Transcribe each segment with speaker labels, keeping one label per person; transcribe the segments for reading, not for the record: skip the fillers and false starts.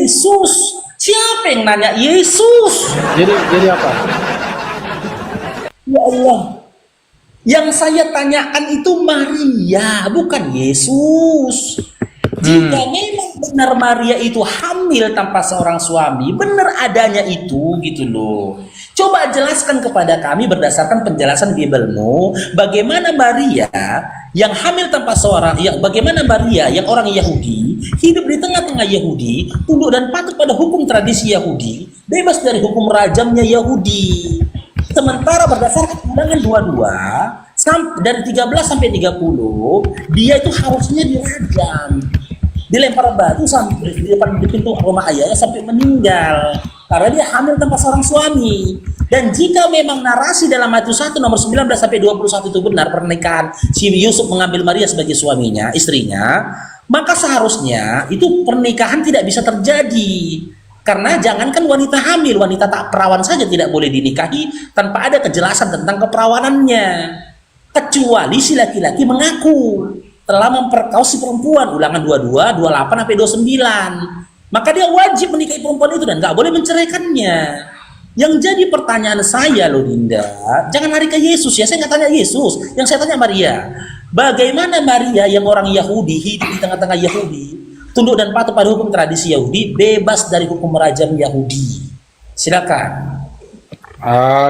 Speaker 1: Yesus. Siapa yang nanya Yesus?
Speaker 2: Jadi apa?
Speaker 1: Ya Allah. Yang saya tanyakan itu Maria, bukan Yesus. Jika memang benar Maria itu hamil tanpa seorang suami, benar adanya itu gitu loh. Coba jelaskan kepada kami berdasarkan penjelasan Bibelmu, bagaimana Maria yang hamil tanpa seorang, ya, bagaimana Maria yang orang Yahudi hidup di tengah-tengah Yahudi, tunduk dan patuh pada hukum tradisi Yahudi, bebas dari hukum rajamnya Yahudi. Sementara berdasarkan Ulangan 22 dari 13 sampai 30, dia itu harusnya dirajam, dilempar batu sampai di depan pintu rumah ayahnya sampai meninggal karena dia hamil tanpa seorang suami. Dan jika memang narasi dalam Matius 1 nomor 19 sampai 21 itu benar, pernikahan si Yusuf mengambil Maria sebagai suaminya, istrinya, maka seharusnya itu pernikahan tidak bisa terjadi. Karena jangankan wanita hamil, wanita tak perawan saja tidak boleh dinikahi tanpa ada kejelasan tentang keperawanannya. Kecuali si laki-laki mengaku telah memperkaos si perempuan, Ulangan 22, 28 sampai 29. Maka dia wajib menikahi perempuan itu dan nggak boleh menceraikannya. Yang jadi pertanyaan saya loh Dinda, jangan lari ke Yesus ya, saya nggak tanya Yesus, yang saya tanya Maria. Bagaimana Maria yang orang Yahudi hidup di tengah-tengah Yahudi, tunduk dan patuh pada hukum tradisi Yahudi, bebas dari hukum rajam Yahudi? Silakan.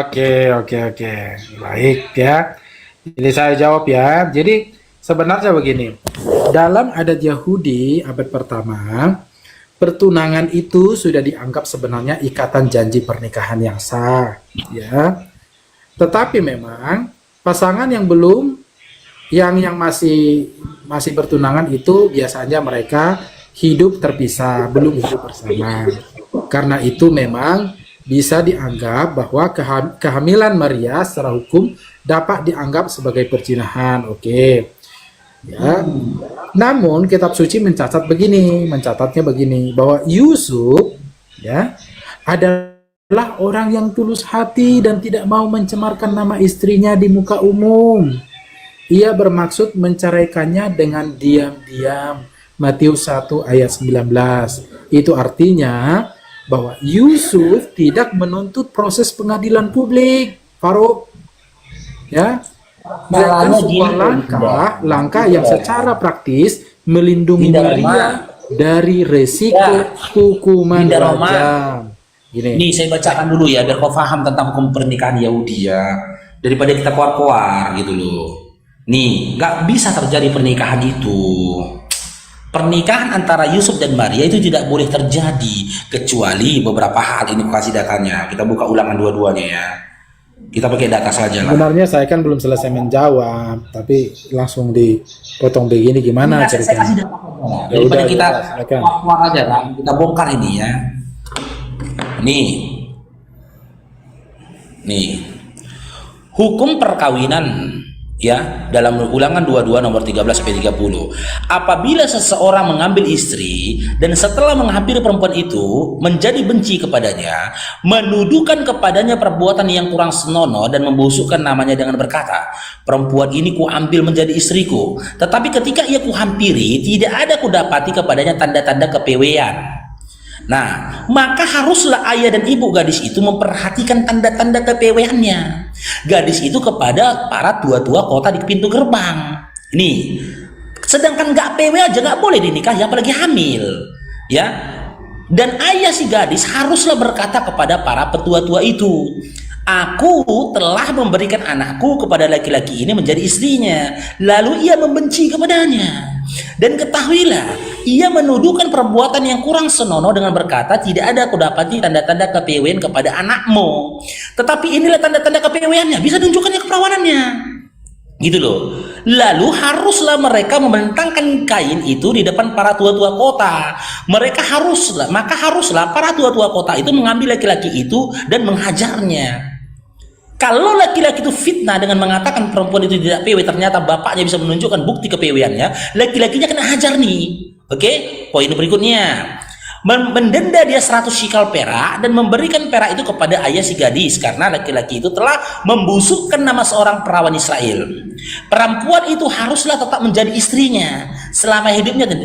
Speaker 2: Oke. Baik ya. Jadi saya jawab ya. Jadi sebenarnya begini, dalam adat Yahudi abad pertama, pertunangan itu sudah dianggap sebenarnya ikatan janji pernikahan yang sah, ya. Tetapi memang pasangan yang belum, yang masih bertunangan itu biasanya mereka hidup terpisah, belum hidup bersama. Karena itu memang bisa dianggap bahwa kehamilan Maria secara hukum dapat dianggap sebagai perzinahan, oke. Ya. Namun kitab suci mencatatnya begini bahwa Yusuf ya adalah orang yang tulus hati dan tidak mau mencemarkan nama istrinya di muka umum. Ia bermaksud menceraikannya dengan diam-diam. Matius 1 ayat 19. Itu artinya bahwa Yusuf tidak menuntut proses pengadilan publik, Farouk. Ya. Melakukan sebuah langkah yang secara praktis melindungi Maria dari resiko hukuman rajam.
Speaker 1: Ini saya bacakan dulu ya biar kau paham tentang hukum pernikahan Yahudi ya, daripada kita keluar-keluar gitu loh. Nih, nggak bisa terjadi pernikahan itu. Pernikahan antara Yusuf dan Maria itu tidak boleh terjadi kecuali beberapa hal. Ini kasih datanya. Kita buka Ulangan 22-nya ya. Kita pakai data saja lah.
Speaker 2: Sebenarnya saya kan belum selesai menjawab, tapi langsung dipotong begini gimana ceritanya?
Speaker 1: Saya kasih data. Daripada kita keluar aja lah, kita bongkar ini ya. Nih. Hukum perkawinan ya dalam Ulangan 22 nomor 13 sampai 30. Apabila seseorang mengambil istri dan setelah menghampiri perempuan itu menjadi benci kepadanya, menuduhkan kepadanya perbuatan yang kurang senonoh dan membusukkan namanya dengan berkata, perempuan ini kuambil menjadi istriku, tetapi ketika ia kuhampiri tidak ada kudapati kepadanya tanda-tanda kepewean. Nah, maka haruslah ayah dan ibu gadis itu memperhatikan tanda-tanda kepeweannya gadis itu kepada para tua-tua kota di pintu gerbang. Ini, sedangkan nggak PW aja nggak boleh dinikahi, apalagi hamil, ya. Dan ayah si gadis haruslah berkata kepada para petua-tua itu, aku telah memberikan anakku kepada laki-laki ini menjadi istrinya, lalu ia membenci kepadanya. Dan ketahuilah, ia menuduhkan perbuatan yang kurang senonoh dengan berkata, tidak ada aku dapati tanda-tanda kepewean kepada anakmu. Tetapi inilah tanda-tanda kepeweannya, bisa tunjukkannya keperawanannya. Gitu loh. Lalu haruslah mereka membentangkan kain itu di depan para tua-tua kota. Maka haruslah para tua-tua kota itu mengambil laki-laki itu dan menghajarnya. Kalau laki-laki itu fitnah dengan mengatakan perempuan itu tidak PW, ternyata bapaknya bisa menunjukkan bukti kepeweannya, laki-lakinya kena hajar nih. Oke, poin berikutnya. mendenda dia 100 shikal perak dan memberikan perak itu kepada ayah si gadis karena laki-laki itu telah membusukkan nama seorang perawan Israel. Perempuan itu haruslah tetap menjadi istrinya selama hidupnya dan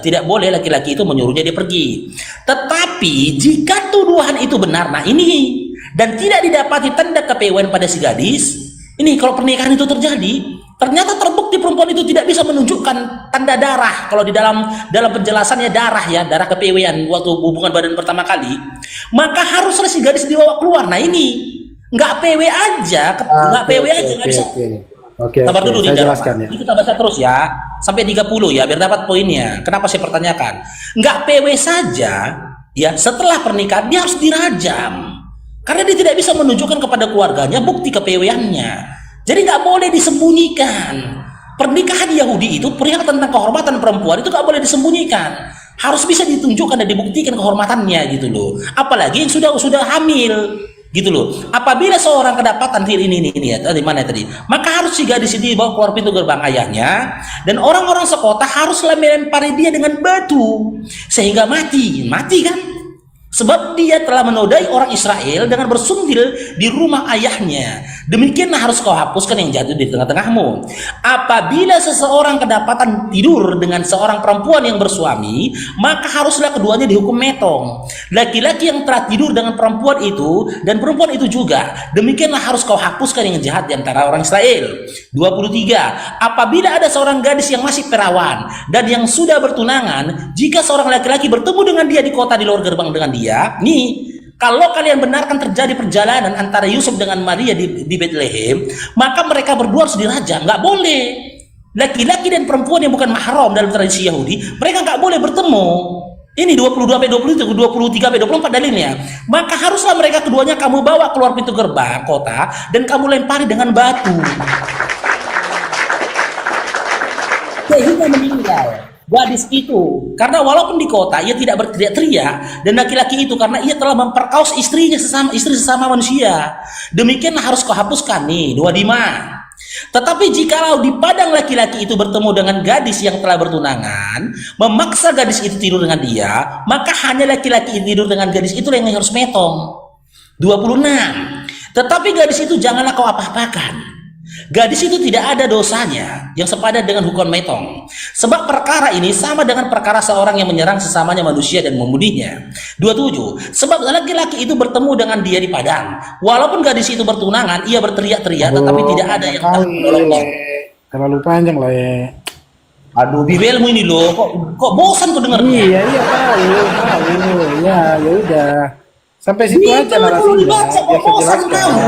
Speaker 1: tidak boleh laki-laki itu menyuruhnya dia pergi. Tetapi jika tuduhan itu benar, nah ini, dan tidak didapati tanda kepewan pada si gadis, ini kalau pernikahan itu terjadi, ternyata terbukti perempuan itu tidak bisa menunjukkan tanda darah. Kalau di dalam penjelasannya darah ya, darah kepewean waktu hubungan badan pertama kali, maka haruslah si gadis dibawa keluar. Nah ini nggak PW aja, nggak PW aja nggak bisa.
Speaker 2: Oke,
Speaker 1: Sabar dulu
Speaker 2: saya
Speaker 1: nih,
Speaker 2: jelaskan ya.
Speaker 1: kita baca terus ya sampai 30 ya biar dapat poinnya. Kenapa saya pertanyakan? Nggak PW saja ya, setelah pernikahan dia harus dirajam karena dia tidak bisa menunjukkan kepada keluarganya bukti kepeweannya. Jadi nggak boleh disembunyikan. Pernikahan Yahudi itu perihal tentang kehormatan perempuan itu nggak boleh disembunyikan. Harus bisa ditunjukkan dan dibuktikan kehormatannya gitu loh. Apalagi yang sudah hamil gitu loh. Apabila seorang kedapatan ini ya, di mana tadi? Maka harus si gadis ini dibawa keluar pintu gerbang ayahnya dan orang-orang sekota haruslah melempari dia dengan batu sehingga mati kan? Sebab dia telah menodai orang Israel dengan bersundil di rumah ayahnya. Demikianlah harus kau hapuskan yang jatuh di tengah-tengahmu. Apabila seseorang kedapatan tidur dengan seorang perempuan yang bersuami, maka haruslah keduanya dihukum metong. Laki-laki yang telah tidur dengan perempuan itu dan perempuan itu juga, demikianlah harus kau hapuskan yang jahat di antara orang Israel. 23. Apabila ada seorang gadis yang masih perawan dan yang sudah bertunangan, jika seorang laki-laki bertemu dengan dia di kota di luar gerbang dengan dia, nih, kalau kalian benarkan terjadi perjalanan antara Yusuf dengan Maria di Bethlehem, maka mereka berdua harus dirajam. Nggak boleh. Laki-laki dan perempuan yang bukan mahram dalam tradisi Yahudi, mereka nggak boleh bertemu. Ini 23-24 dalilnya. Maka haruslah mereka keduanya kamu bawa keluar pintu gerbang kota dan kamu lempari dengan batu. Sehingga meninggal gadis itu, karena walaupun di kota ia tidak berteriak-teriak, dan laki-laki itu karena ia telah memperkaos istri sesama manusia. Demikianlah harus kau hapuskan nih 25. Tetapi jikalau di padang laki-laki itu bertemu dengan gadis yang telah bertunangan, memaksa gadis itu tidur dengan dia, maka hanya laki-laki tidur dengan gadis itu yang harus metong. 26. Tetapi gadis itu janganlah kau apa-apakan. Gadis itu tidak ada dosanya yang sepadan dengan hukuman metong. Sebab perkara ini sama dengan perkara seorang yang menyerang sesamanya manusia dan membunuhnya. 27. Sebab laki-laki itu bertemu dengan dia di padang. Walaupun gadis itu bertunangan, ia berteriak-teriak, tetapi tidak ada yang dapat menolongnya.
Speaker 2: Terlalu panjang lah ya.
Speaker 1: Aduh, bibelmu ini loh, kok bosan kok dengarnya?
Speaker 2: Iya tahu. Ya udah. Sampai situ aja narasinya.
Speaker 1: Dibaca kok bosan kamu.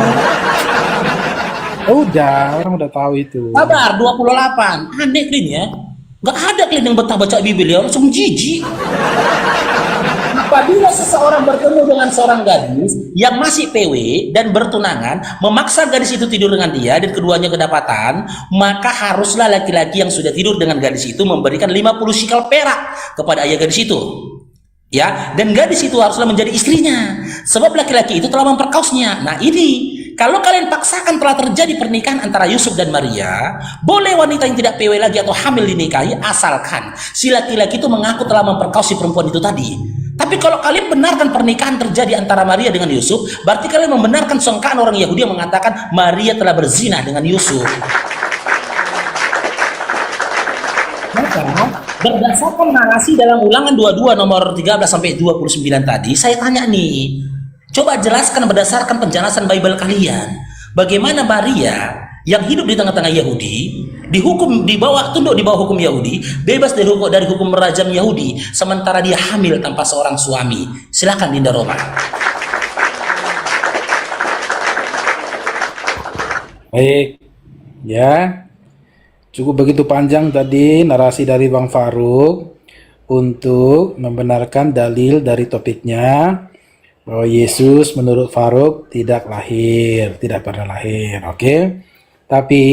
Speaker 2: Udah, orang udah tahu itu.
Speaker 1: Sabar, 28. Aneh Klin ya. Gak ada Klin yang betah baca Bibel ya, langsung jijik. Apabila seseorang bertemu dengan seorang gadis yang masih PW dan bertunangan, memaksa gadis itu tidur dengan dia dan keduanya kedapatan, maka haruslah laki-laki yang sudah tidur dengan gadis itu memberikan 50 shikal perak kepada ayah gadis itu. Ya, dan gadis itu haruslah menjadi istrinya, sebab laki-laki itu telah memperkaosnya. Nah ini, kalau kalian paksakan telah terjadi pernikahan antara Yusuf dan Maria, boleh wanita yang tidak PW lagi atau hamil dinikahi, asalkan si laki-laki itu mengaku telah memperkaos si perempuan itu tadi. Tapi kalau kalian benarkan pernikahan terjadi antara Maria dengan Yusuf, berarti kalian membenarkan sangkaan orang Yahudi yang mengatakan Maria telah berzina dengan Yusuf. Maka berdasarkan narasi dalam Ulangan 22 nomor 13 sampai 29 tadi, saya tanya nih, coba jelaskan berdasarkan penjelasan Bible kalian, bagaimana Maria yang hidup di tengah-tengah Yahudi tunduk di bawah hukum Yahudi, bebas dari hukum rajam Yahudi, sementara dia hamil tanpa seorang suami. Silakan Dinda Roma.
Speaker 2: Baik, ya. Cukup begitu panjang tadi narasi dari Bang Faruk untuk membenarkan dalil dari topiknya bahwa Yesus menurut Faruk tidak pernah lahir, oke? Tapi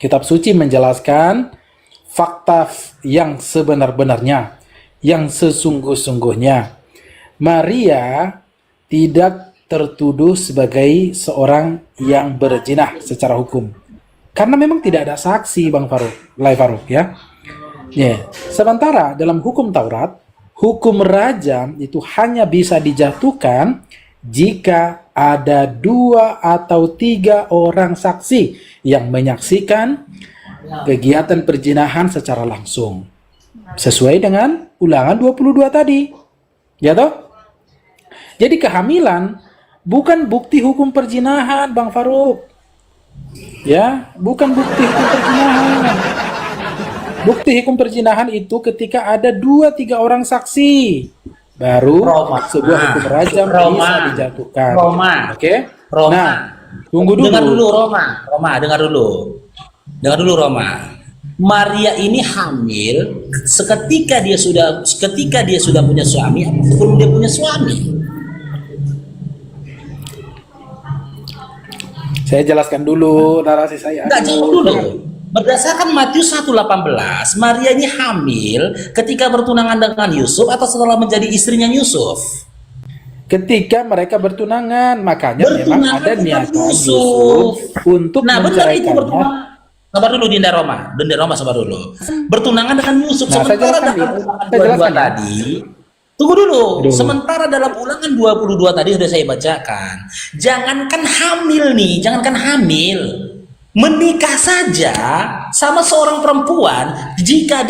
Speaker 2: kitab suci menjelaskan fakta yang sebenar-benarnya, yang sesungguh-sungguhnya. Maria tidak tertuduh sebagai seorang yang berzina secara hukum. Karena memang tidak ada saksi Bang Faruk, ya. Sementara dalam hukum Taurat hukum rajam itu hanya bisa dijatuhkan jika ada 2 atau 3 orang saksi yang menyaksikan kegiatan perzinahan secara langsung. Sesuai dengan Ulangan 22 tadi. Ya toh? Jadi kehamilan bukan bukti hukum perzinahan, Bang Faruk. Ya, bukan bukti hukum perzinahan. Bukti hukum perzinahan itu ketika ada 2-3 orang saksi, baru sebuah hukum rajam bisa dijatuhkan. Oke? Nah, tunggu dulu.
Speaker 1: Dengar dulu Roma, dengar dulu Roma. Maria ini hamil ketika dia sudah punya suami atau sebelum dia punya suami?
Speaker 2: Saya jelaskan dulu narasi saya.
Speaker 1: Enggak, jawab dulu. Berdasarkan Matius 1:18, Maria ini hamil ketika bertunangan dengan Yusuf atau setelah menjadi istrinya Yusuf?
Speaker 2: Ketika mereka bertunangan, makanya memang ada niatan
Speaker 1: Yusuf
Speaker 2: untuk menceraikannya.
Speaker 1: Sabar dulu Dinda Roma, sabar dulu. Bertunangan dengan Yusuf, sementara dalam Ulangan 22 tadi. Tunggu dulu. Sementara dalam Ulangan 22 tadi sudah saya bacakan. Jangankan hamil. Menikah saja sama seorang perempuan, jika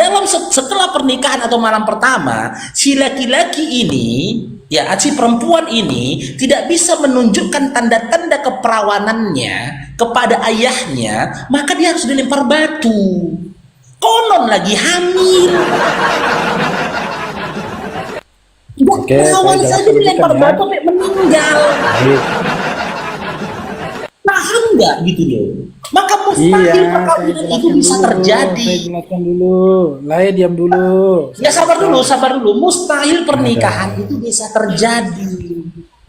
Speaker 1: setelah pernikahan atau malam pertama, si laki-laki ini, si perempuan ini tidak bisa menunjukkan tanda-tanda keperawanannya kepada ayahnya, maka dia harus dilempar batu. Konon lagi hamil.
Speaker 2: Oke,
Speaker 1: Perawan saja dilempar batu sampai meninggal. Paham nggak gitu loh? Maka mustahil perkawinan itu bisa terjadi.
Speaker 2: Saya jelaskan dulu. Diam dulu.
Speaker 1: Ya sabar dulu. Mustahil pernikahan itu bisa terjadi.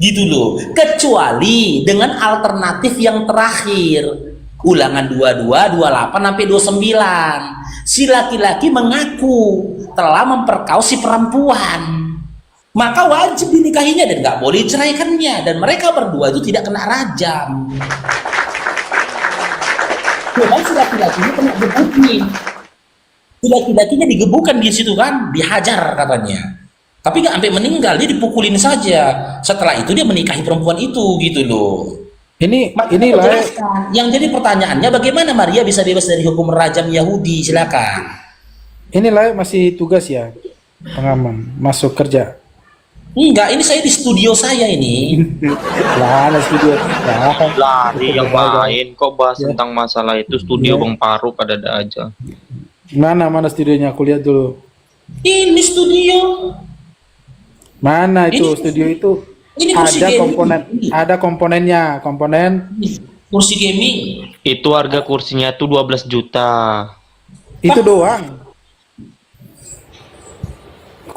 Speaker 1: Gitu loh. Kecuali dengan alternatif yang terakhir. Ulangan 22, 28 sampai 29. Si laki-laki mengaku telah memperkaos si perempuan. Maka wajib dinikahinya dan nggak boleh ceraikannya, dan mereka berdua itu tidak kena rajam. Memang si laki-lakinya kena gebukin. Si laki-lakinya digebukan di situ kan, dihajar katanya. Tapi nggak sampai meninggal, dia dipukulin saja. Setelah itu dia menikahi perempuan itu, gitu loh.
Speaker 2: Ini
Speaker 1: yang jadi pertanyaannya, bagaimana Maria bisa bebas dari hukum rajam Yahudi? Silakan.
Speaker 2: Ini masih tugas ya, pengaman, masuk kerja.
Speaker 1: Enggak, ini saya di studio saya ini.
Speaker 2: Mana studio?
Speaker 3: Lari yang main kok bahas tentang masalah itu studio Bang Faruk ada aja.
Speaker 2: Mana studionya? Aku lihat dulu.
Speaker 1: Ini studio.
Speaker 2: Mana itu studio itu?
Speaker 1: Ini
Speaker 2: ada komponennya, komponen
Speaker 1: kursi gaming.
Speaker 3: Itu harga kursinya tuh 12 juta.
Speaker 2: Itu doang.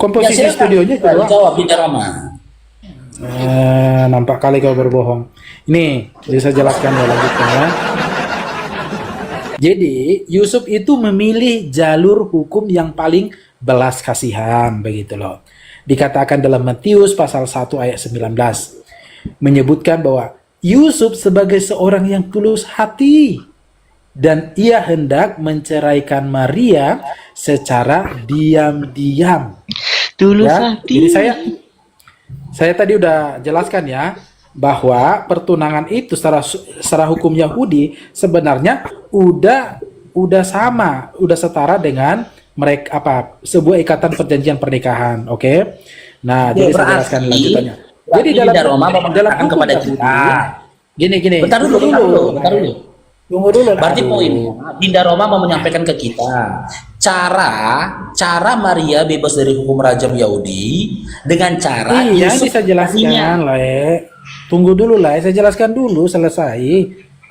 Speaker 2: Komposisi studionya itu doang.
Speaker 1: Jawab Dinda Roma.
Speaker 2: Nampak kali kau berbohong. Ini bisa jelaskan ya, lanjutkan ya. Jadi Yusuf itu memilih jalur hukum yang paling belas kasihan, begitu loh. Dikatakan dalam Matius pasal 1 ayat 19 menyebutkan bahwa Yusuf sebagai seorang yang tulus hati dan ia hendak menceraikan Maria secara diam-diam.
Speaker 3: Tulus
Speaker 2: Ya,
Speaker 3: hati.
Speaker 2: jadi saya tadi udah jelaskan ya bahwa pertunangan itu secara hukum Yahudi sebenarnya udah setara dengan mereka sebuah ikatan perjanjian pernikahan, oke? Nah, jadi saya jelaskan lanjutannya. Jadi dalam hukum kepada kita, gini.
Speaker 1: Bentar dulu.
Speaker 2: Tunggu dulu.
Speaker 1: Berarti poin Dinda Roma mau menyampaikan ke kita cara Maria bebas dari hukum rajam Yahudi dengan cara
Speaker 2: Yusuf bisa jelaskan lah. Tunggu dulu lah, saya jelaskan dulu selesai,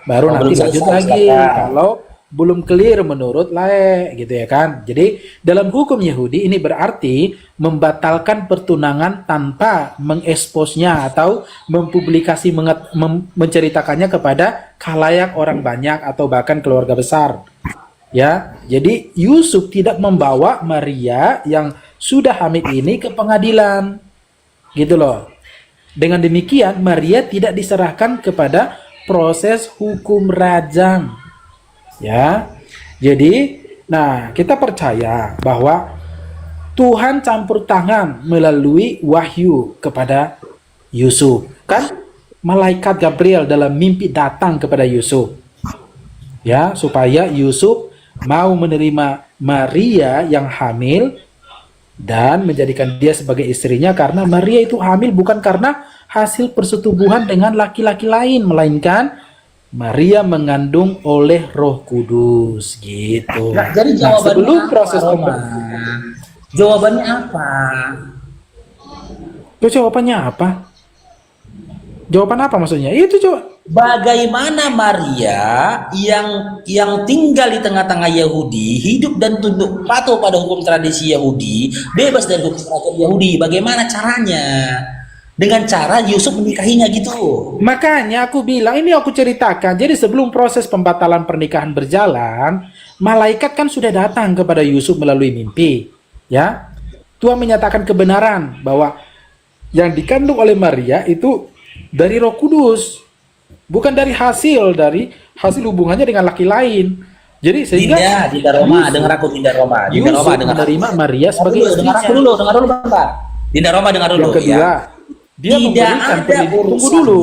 Speaker 2: baru nanti lanjut lagi. Kalau belum clear menurut Lae, gitu ya kan. Jadi dalam hukum Yahudi ini berarti membatalkan pertunangan tanpa mengeksposnya atau mempublikasi menceritakannya kepada khalayak orang banyak atau bahkan keluarga besar. Ya, jadi Yusuf tidak membawa Maria yang sudah hamil ini ke pengadilan. Gitu loh. Dengan demikian Maria tidak diserahkan kepada proses hukum rajam. Ya, jadi, kita percaya bahwa Tuhan campur tangan melalui wahyu kepada Yusuf. Kan malaikat Gabriel dalam mimpi datang kepada Yusuf. Ya, supaya Yusuf mau menerima Maria yang hamil dan menjadikan dia sebagai istrinya, karena Maria itu hamil bukan karena hasil persetubuhan dengan laki-laki lain, melainkan Maria mengandung oleh Roh Kudus gitu.
Speaker 1: Nah, jadi
Speaker 2: Nah,
Speaker 1: jawabannya
Speaker 2: sebelum
Speaker 1: apa,
Speaker 2: proses
Speaker 1: Roma? Jawabannya apa?
Speaker 2: jawabannya apa? Jawaban apa maksudnya? Itu coba.
Speaker 1: Bagaimana Maria yang tinggal di tengah-tengah Yahudi, hidup dan tunduk patuh pada hukum tradisi Yahudi, bebas dari hukum peraturan Yahudi, bagaimana caranya? Dengan cara Yusuf menikahinya gitu.
Speaker 2: Makanya aku bilang, ini aku ceritakan. Jadi sebelum proses pembatalan pernikahan berjalan, malaikat kan sudah datang kepada Yusuf melalui mimpi. Ya, Tuhan menyatakan kebenaran bahwa yang dikandung oleh Maria itu dari Roh Kudus, bukan dari hasil hubungannya dengan laki lain. Jadi sehingga
Speaker 1: Dinda Roma, dengar aku Dinda Roma. Dinda
Speaker 2: Yusuf
Speaker 1: Roma dengar
Speaker 2: menerima Maria sebagai
Speaker 1: dengar
Speaker 2: istrinya.
Speaker 1: aku dulu bentar. Dinda Roma dengar dulu
Speaker 2: Yang kedua,
Speaker 1: ya.
Speaker 2: dia
Speaker 1: Tidak
Speaker 2: memberikan
Speaker 1: ada
Speaker 2: perlindungan. Tunggu
Speaker 1: urusannya.
Speaker 2: dulu.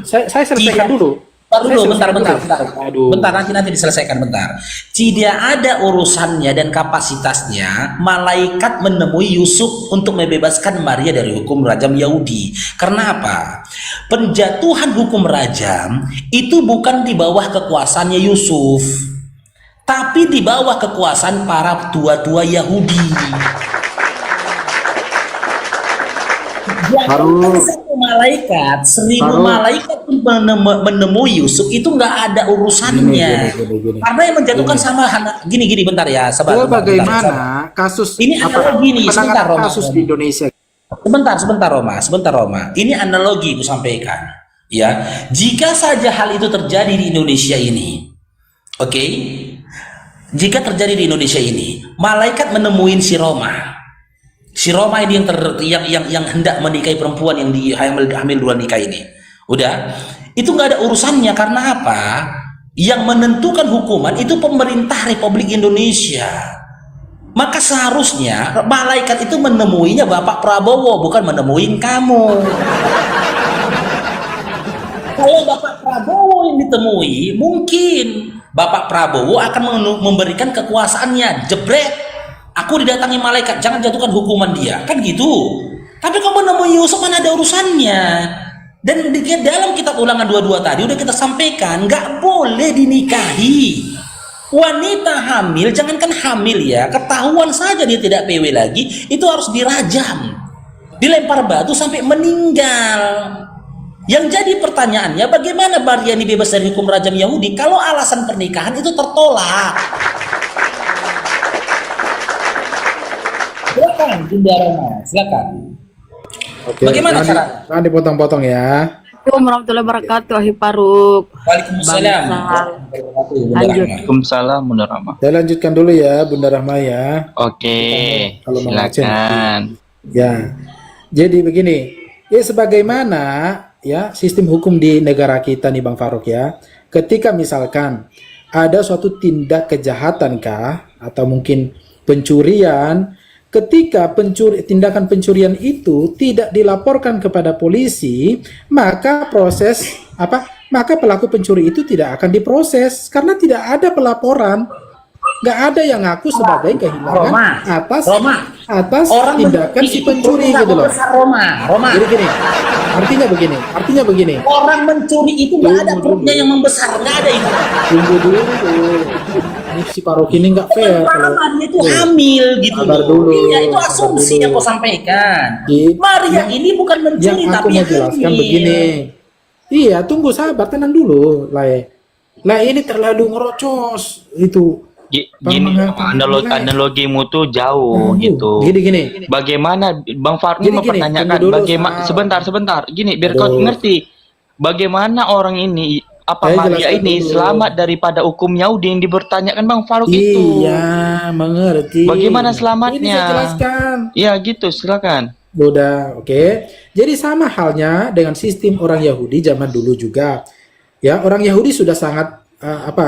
Speaker 2: Saya selesaikan
Speaker 1: Tidak.
Speaker 2: dulu.
Speaker 1: Bentar dulu,
Speaker 2: Saya
Speaker 1: bentar.
Speaker 2: selesaikan dulu. Aduh.
Speaker 1: Bentar, nanti diselesaikan bentar. Tidak ada urusannya dan kapasitasnya malaikat menemui Yusuf untuk membebaskan Maria dari hukum rajam Yahudi. Karena apa? Penjatuhan hukum rajam itu bukan di bawah kekuasaannya Yusuf, tapi di bawah kekuasaan para tua-tua Yahudi. Jangan satu malaikat, 1000 malaikat pun menemui Yusuf itu nggak ada urusannya.
Speaker 2: Gini.
Speaker 1: Karena yang menjatuhkan sama gini bentar ya,
Speaker 2: Coba bagaimana kasus
Speaker 1: ini analogi nih, sebentar
Speaker 2: penanganan
Speaker 1: Roma.
Speaker 2: kasus di Indonesia?
Speaker 1: Sebentar Roma. Ini analogi ku sampaikan. Ya, jika saja hal itu terjadi di Indonesia ini, oke? Jika terjadi di Indonesia ini, malaikat menemuin si Roma. Si Roma ini yang hendak menikahi perempuan yang hamil dua nikah ini. Udah, itu nggak ada urusannya. Karena apa? Yang menentukan hukuman itu pemerintah Republik Indonesia. Maka seharusnya malaikat itu menemuinya Bapak Prabowo, bukan menemuin kamu. Kalau Bapak Prabowo yang ditemui, mungkin Bapak Prabowo akan memberikan kekuasaannya. Jebret, aku didatangi malaikat, jangan jatuhkan hukuman dia, kan gitu. Tapi kamu menemui Yusuf, mana ada urusannya. Dan di dalam kitab Ulangan 22 tadi udah kita sampaikan, nggak boleh dinikahi wanita hamil. Jangankan hamil ya, ketahuan saja dia tidak PW lagi, itu harus dirajam, dilempar batu sampai meninggal. Yang jadi pertanyaannya, bagaimana Maria ini bebas dari hukum rajam Yahudi kalau alasan pernikahan itu tertolak? Silakan, Dinda Roma, silakan.
Speaker 2: Oke,
Speaker 1: Bagaimana cara?
Speaker 2: Jangan dipotong-potong ya.
Speaker 4: Assalamualaikum warahmatullahi wabarakatuh, Ahi Faruk.
Speaker 1: Waalaikumsalam.
Speaker 4: Lanjut.
Speaker 3: Waalaikumsalam, Bunda Rama.
Speaker 2: Saya lanjutkan dulu ya, Bunda Rahma ya.
Speaker 3: Oke,
Speaker 2: Kalau mau
Speaker 3: silakan.
Speaker 2: Ya, jadi begini. Ya, sebagaimana ya sistem hukum di negara kita nih Bang Faruk ya. Ketika misalkan ada suatu tindak kejahatan kah atau mungkin pencurian, ketika tindakan pencurian itu tidak dilaporkan kepada polisi, maka maka pelaku pencuri itu tidak akan diproses karena tidak ada pelaporan. Nggak ada yang ngaku sebagai kehilangan atas tindakan si pencuri gitu loh.
Speaker 1: Roma.
Speaker 2: Jadi gini, artinya begini.
Speaker 1: Orang mencuri itu nggak ada perutnya yang membesar, nggak ada itu.
Speaker 2: Tunggu dulu. Ini si Faruk ini nggak fair.
Speaker 1: Karena Maria itu hamil gitu.
Speaker 2: Sabar dulu.
Speaker 1: Iya, itu asumsi yang kau sampaikan. Maria ini bukan mencuri
Speaker 2: Yang aku
Speaker 1: tapi
Speaker 2: mau jelaskan
Speaker 1: hamil.
Speaker 2: begini. Iya, tunggu sabar, tenang dulu. Lah ini terlalu ngerocos itu.
Speaker 3: Gini, analogimu tuh jauh gitu.
Speaker 2: Gini.
Speaker 3: Bagaimana Bang Farni mempertanyakan bagaimana sebentar. Gini, biar kau ngerti. Bagaimana orang ini Maria ini selamat daripada hukum Yahudi yang dipertanyakan Bang Faruk itu?
Speaker 2: Iya, mengerti.
Speaker 3: Bagaimana selamatnya?
Speaker 2: Ini saya jelaskan.
Speaker 3: Iya, gitu, silakan.
Speaker 2: Udah, oke. Jadi sama halnya dengan sistem orang Yahudi zaman dulu juga. Ya, orang Yahudi sudah sangat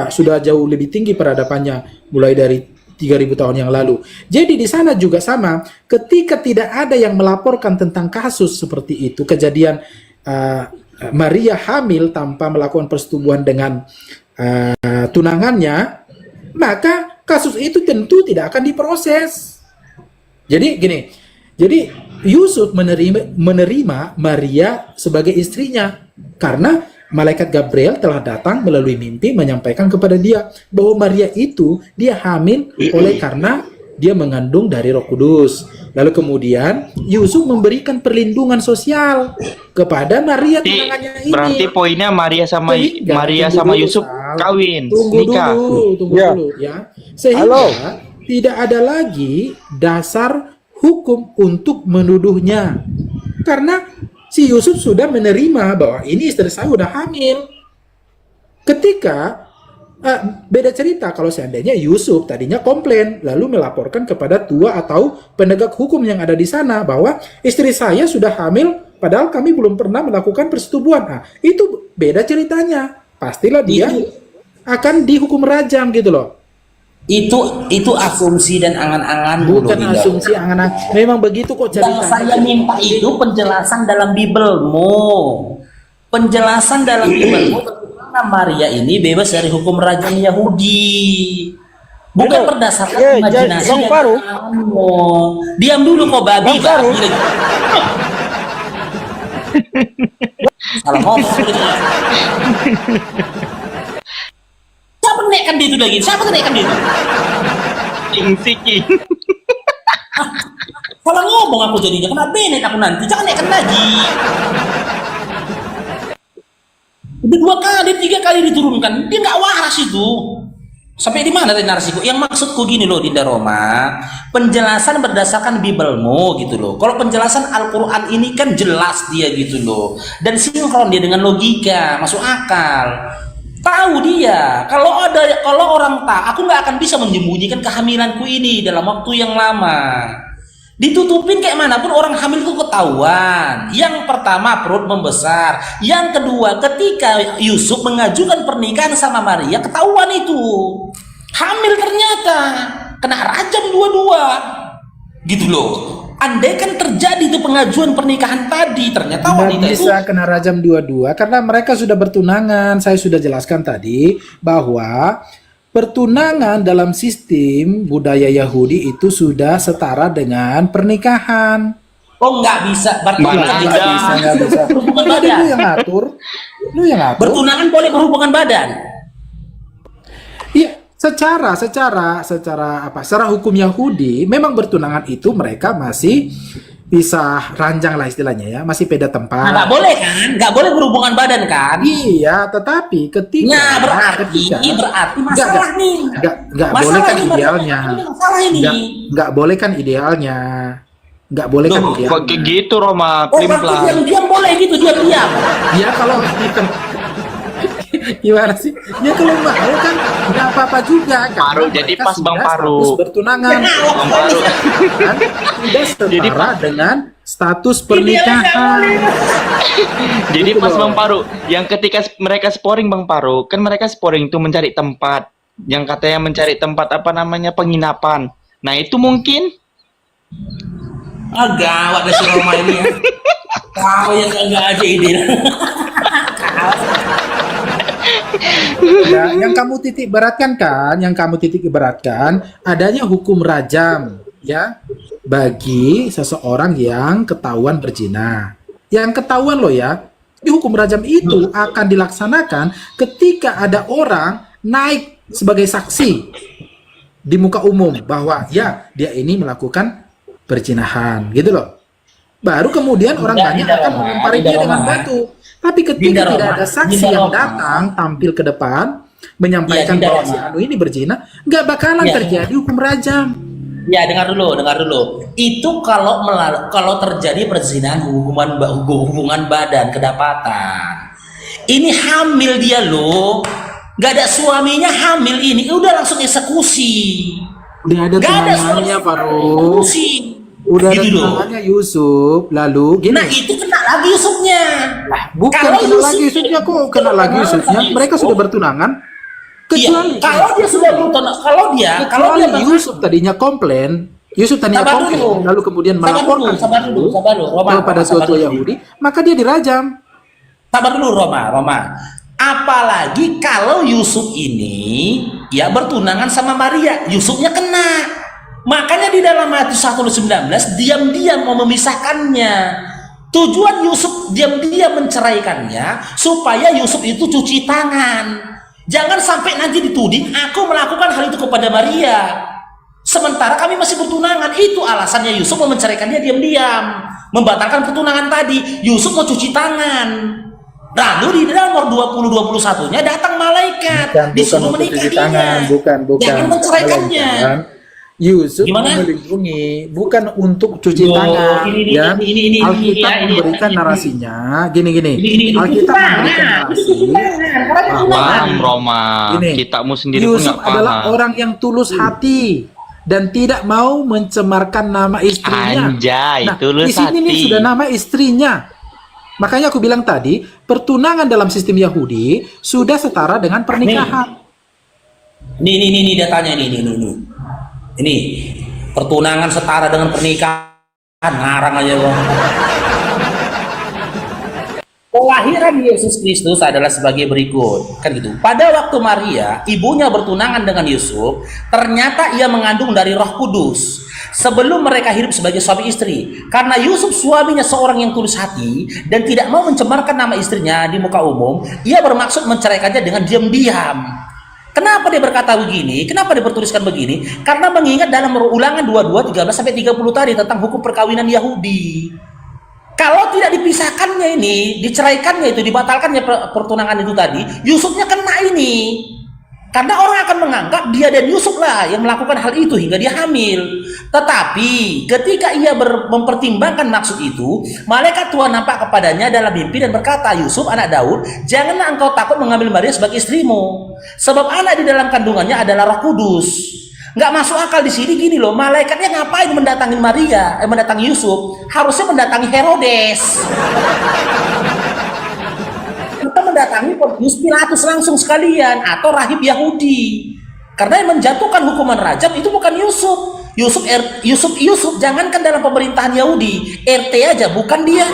Speaker 2: sudah jauh lebih tinggi peradabannya, mulai dari 3000 tahun yang lalu. Jadi di sana juga sama, ketika tidak ada yang melaporkan tentang kasus seperti itu, kejadian Maria hamil tanpa melakukan persetubuhan dengan tunangannya, maka kasus itu tentu tidak akan diproses. Jadi gini, jadi Yusuf menerima Maria sebagai istrinya karena malaikat Gabriel telah datang melalui mimpi menyampaikan kepada dia bahwa Maria itu dia hamil oleh karena dia mengandung dari Roh Kudus. Lalu kemudian Yusuf memberikan perlindungan sosial kepada Maria tunangannya ini.
Speaker 3: Berarti poinnya Maria sama Yusuf kawin, nikah.
Speaker 2: Tunggu dulu ya. Sehingga tidak ada lagi dasar hukum untuk menuduhnya. Karena si Yusuf sudah menerima bahwa ini istri saya sudah hamil. Ketika beda cerita kalau seandainya Yusuf tadinya komplain lalu melaporkan kepada tua atau penegak hukum yang ada di sana bahwa istri saya sudah hamil padahal kami belum pernah melakukan persetubuhan. Nah, itu beda ceritanya. Pastilah dia akan dihukum rajam gitu loh.
Speaker 1: Itu asumsi dan angan-angan.
Speaker 2: Bukan asumsi angan-angan. Memang begitu kok ceritanya.
Speaker 1: Yang saya minta itu penjelasan dalam Bibelmu. Penjelasan dalam Bibelmu bagaimana Maria ini bebas dari hukum rajam Yahudi. Bukan berdasarkan imajinasi dan angan-anganmu. Diam dulu kok babi. Salah ngomong. Siapa naikkan dia itu lagi? Siapa naikkan dia itu?
Speaker 3: King.
Speaker 1: Salah ngomong aku jadinya. Kena benet aku nanti. Jangan naikkan lagi. Udah 2 kali, 3 kali diturunkan. Dia nggak waras itu. Sampai di mana tadi narasiku? Yang maksudku gini loh, Dinda Roma. Penjelasan berdasarkan Bibelmu gitu loh. Kalau penjelasan Al-Quran ini kan jelas dia gitu loh. Dan sinkron dia dengan logika. Masuk akal. Tahu dia, kalau orang tahu, aku nggak akan bisa menyembunyikan kehamilanku ini dalam waktu yang lama. Ditutupin kayak manapun orang hamil itu ketahuan. Yang pertama perut membesar, yang kedua ketika Yusuf mengajukan pernikahan sama Maria ketahuan itu hamil ternyata kena rajam dua-dua, gitu loh. Andai kan terjadi itu pengajuan pernikahan tadi, ternyata wanita itu
Speaker 2: bisa kena rajam dua-dua karena mereka sudah bertunangan. Saya sudah jelaskan tadi bahwa pertunangan dalam sistem budaya Yahudi itu sudah setara dengan pernikahan.
Speaker 1: Oh nggak bisa,
Speaker 2: Nggak bisa.
Speaker 1: Berhubungan
Speaker 2: Tadi
Speaker 1: badan.
Speaker 2: Lu yang ngatur.
Speaker 1: Bertunangan boleh berhubungan badan.
Speaker 2: Iya, secara hukum Yahudi memang bertunangan itu mereka masih bisa ranjang lah istilahnya ya, masih beda tempat.
Speaker 1: Nah, nggak boleh kan? Nggak boleh berhubungan badan kan?
Speaker 2: Iya, tetapi ketika
Speaker 1: Nah, berarti masalah nih.
Speaker 2: Nggak boleh kan idealnya.
Speaker 1: Masalah ini.
Speaker 2: Nggak boleh kan idealnya. Nggak boleh kan idealnya.
Speaker 3: Kok kayak gitu Roma,
Speaker 1: Oh, berarti diam boleh gitu, diam.
Speaker 2: Ya kalau gimana sih? Ya kalau mau kan nggak apa-apa juga kan.
Speaker 3: Paru, jadi pas Bang Paru.
Speaker 2: Status bertunangan.
Speaker 3: Bang Paru.
Speaker 2: Kan sudah
Speaker 3: Jadi
Speaker 2: setara dengan status pernikahan.
Speaker 3: Jadi
Speaker 2: Gitu
Speaker 3: pas
Speaker 2: loh.
Speaker 3: Bang Paru, yang ketika mereka sporing Bang Paru, kan mereka sporing tuh mencari tempat. Yang katanya mencari tempat apa namanya penginapan. Nah itu mungkin
Speaker 1: Gawat deh si Roma ini ya. Kau yang nggak aja ide.
Speaker 2: Ya, yang kamu titik beratkan adanya hukum rajam ya bagi seseorang yang ketahuan berzina. Yang ketahuan loh ya, di hukum rajam itu akan dilaksanakan ketika ada orang naik sebagai saksi di muka umum bahwa ya dia ini melakukan perzinahan gitu loh. Baru kemudian orang banyak akan melempari dia dengan batu. Tapi ketika tidak ada saksi yang datang tampil ke depan menyampaikan bahwa si Anu ini berzina, nggak bakalan terjadi hukum rajam.
Speaker 1: Ya, dengar dulu. Itu kalau terjadi perzinahan hubungan badan kedapatan. Ini hamil dia loh. Nggak ada suaminya hamil ini, udah langsung eksekusi.
Speaker 2: Udah ada tunangannya Farouk. Udah ada tunangannya Yusuf. Lalu gini.
Speaker 1: Nah itu kena lagi Yusufnya.
Speaker 2: Bukan kena lagi Yusufnya kok. Kena lagi Yusufnya. Mereka sudah bertunangan. Kecuali
Speaker 1: kalau dia sudah bertunangan, kalau dia
Speaker 2: kecuali Yusuf tadinya komplain,
Speaker 1: Sabar dulu.
Speaker 2: lalu kemudian melaporkan
Speaker 1: Sabar dulu, Roma,
Speaker 2: kepada
Speaker 1: sabar
Speaker 2: tua
Speaker 1: dulu.
Speaker 2: Yahudi, maka dia dirajam.
Speaker 1: Sabar dulu Roma. Apalagi kalau Yusuf ini ya bertunangan sama Maria, Yusufnya kena. Makanya di dalam Matius 1:19 diam-diam mau memisahkannya. Tujuan Yusuf diam-diam menceraikannya supaya Yusuf itu cuci tangan. Jangan sampai nanti dituding aku melakukan hal itu kepada Maria. Sementara kami masih bertunangan. Itu alasannya Yusuf mau menceraikan dia diam-diam, membatalkan pertunangan tadi. Yusuf mau cuci tangan. Lalu di dalam nomor 20-21-nya datang malaikat disuruh menikahinya.
Speaker 2: Bukan.
Speaker 1: Jangan menceraikannya.
Speaker 2: Yusuf
Speaker 1: Gimana?
Speaker 2: melindungi, bukan untuk cuci
Speaker 1: Loh,
Speaker 2: tangan.
Speaker 1: ini,
Speaker 2: Ya,
Speaker 1: ini,
Speaker 2: Alkitab
Speaker 1: ini,
Speaker 2: memberikan narasinya. Gini.
Speaker 1: Ini
Speaker 2: Alkitab memberikan narasi.
Speaker 3: Paham Roma.
Speaker 2: Gini,
Speaker 3: Kitabmu sendiri pun
Speaker 2: Yusuf
Speaker 3: nggak
Speaker 2: adalah
Speaker 3: paham.
Speaker 2: orang yang tulus hati dan tidak mau mencemarkan nama istrinya.
Speaker 3: Anjay,
Speaker 2: Nah,
Speaker 3: tulus
Speaker 2: di sini nih
Speaker 3: hati.
Speaker 2: sudah nama istrinya. Makanya aku bilang tadi, pertunangan dalam sistem Yahudi sudah setara dengan pernikahan.
Speaker 1: Ini datanya ini. Ini pertunangan setara dengan pernikahan, ngarang aja bang. Kelahiran Yesus Kristus adalah sebagai berikut, kan gitu. Pada waktu Maria, ibunya bertunangan dengan Yusuf, ternyata ia mengandung dari Roh Kudus. Sebelum mereka hidup sebagai suami istri, karena Yusuf suaminya seorang yang tulus hati dan tidak mau mencemarkan nama istrinya di muka umum, ia bermaksud menceraikannya dengan diam-diam. Kenapa dia berkata begini? Kenapa dia bertuliskan begini? Karena mengingat dalam Ulangan 22:13-30 tadi tentang hukum perkawinan Yahudi. Kalau tidak dipisahkannya ini, diceraikannya itu, dibatalkannya pertunangan itu tadi, Yusufnya kena ini. Karena orang akan menganggap dia dan Yusuf lah yang melakukan hal itu hingga dia hamil. Tetapi ketika ia mempertimbangkan maksud itu, malaikat Tuhan nampak kepadanya dalam mimpi dan berkata, Yusuf anak Daud, janganlah engkau takut mengambil Maria sebagai istrimu, sebab anak di dalam kandungannya adalah Roh Kudus. Nggak masuk akal di sini gini loh, malaikatnya ngapain mendatangi mendatangi Yusuf? Harusnya mendatangi Herodes. Kita mendatangi Pontius Pilatus langsung sekalian atau rahib Yahudi. Karena yang menjatuhkan hukuman rajam itu bukan Yusuf. Yusuf jangankan dalam pemerintahan Yahudi, RT aja bukan dia.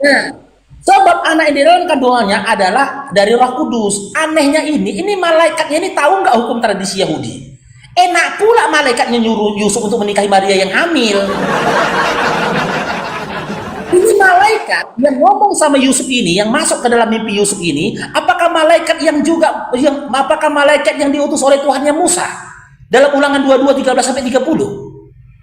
Speaker 1: Nah, sebab anak ini dalam kandungannya adalah dari Roh Kudus. Anehnya ini malaikatnya ini tahu nggak hukum tradisi Yahudi? Enak pula malaikatnya nyuruh Yusuf untuk menikahi Maria yang hamil. Ini malaikat yang ngomong sama Yusuf ini, yang masuk ke dalam mimpi Yusuf ini, apakah malaikat yang diutus oleh Tuhannya Musa? Dalam Ulangan 22:13-30.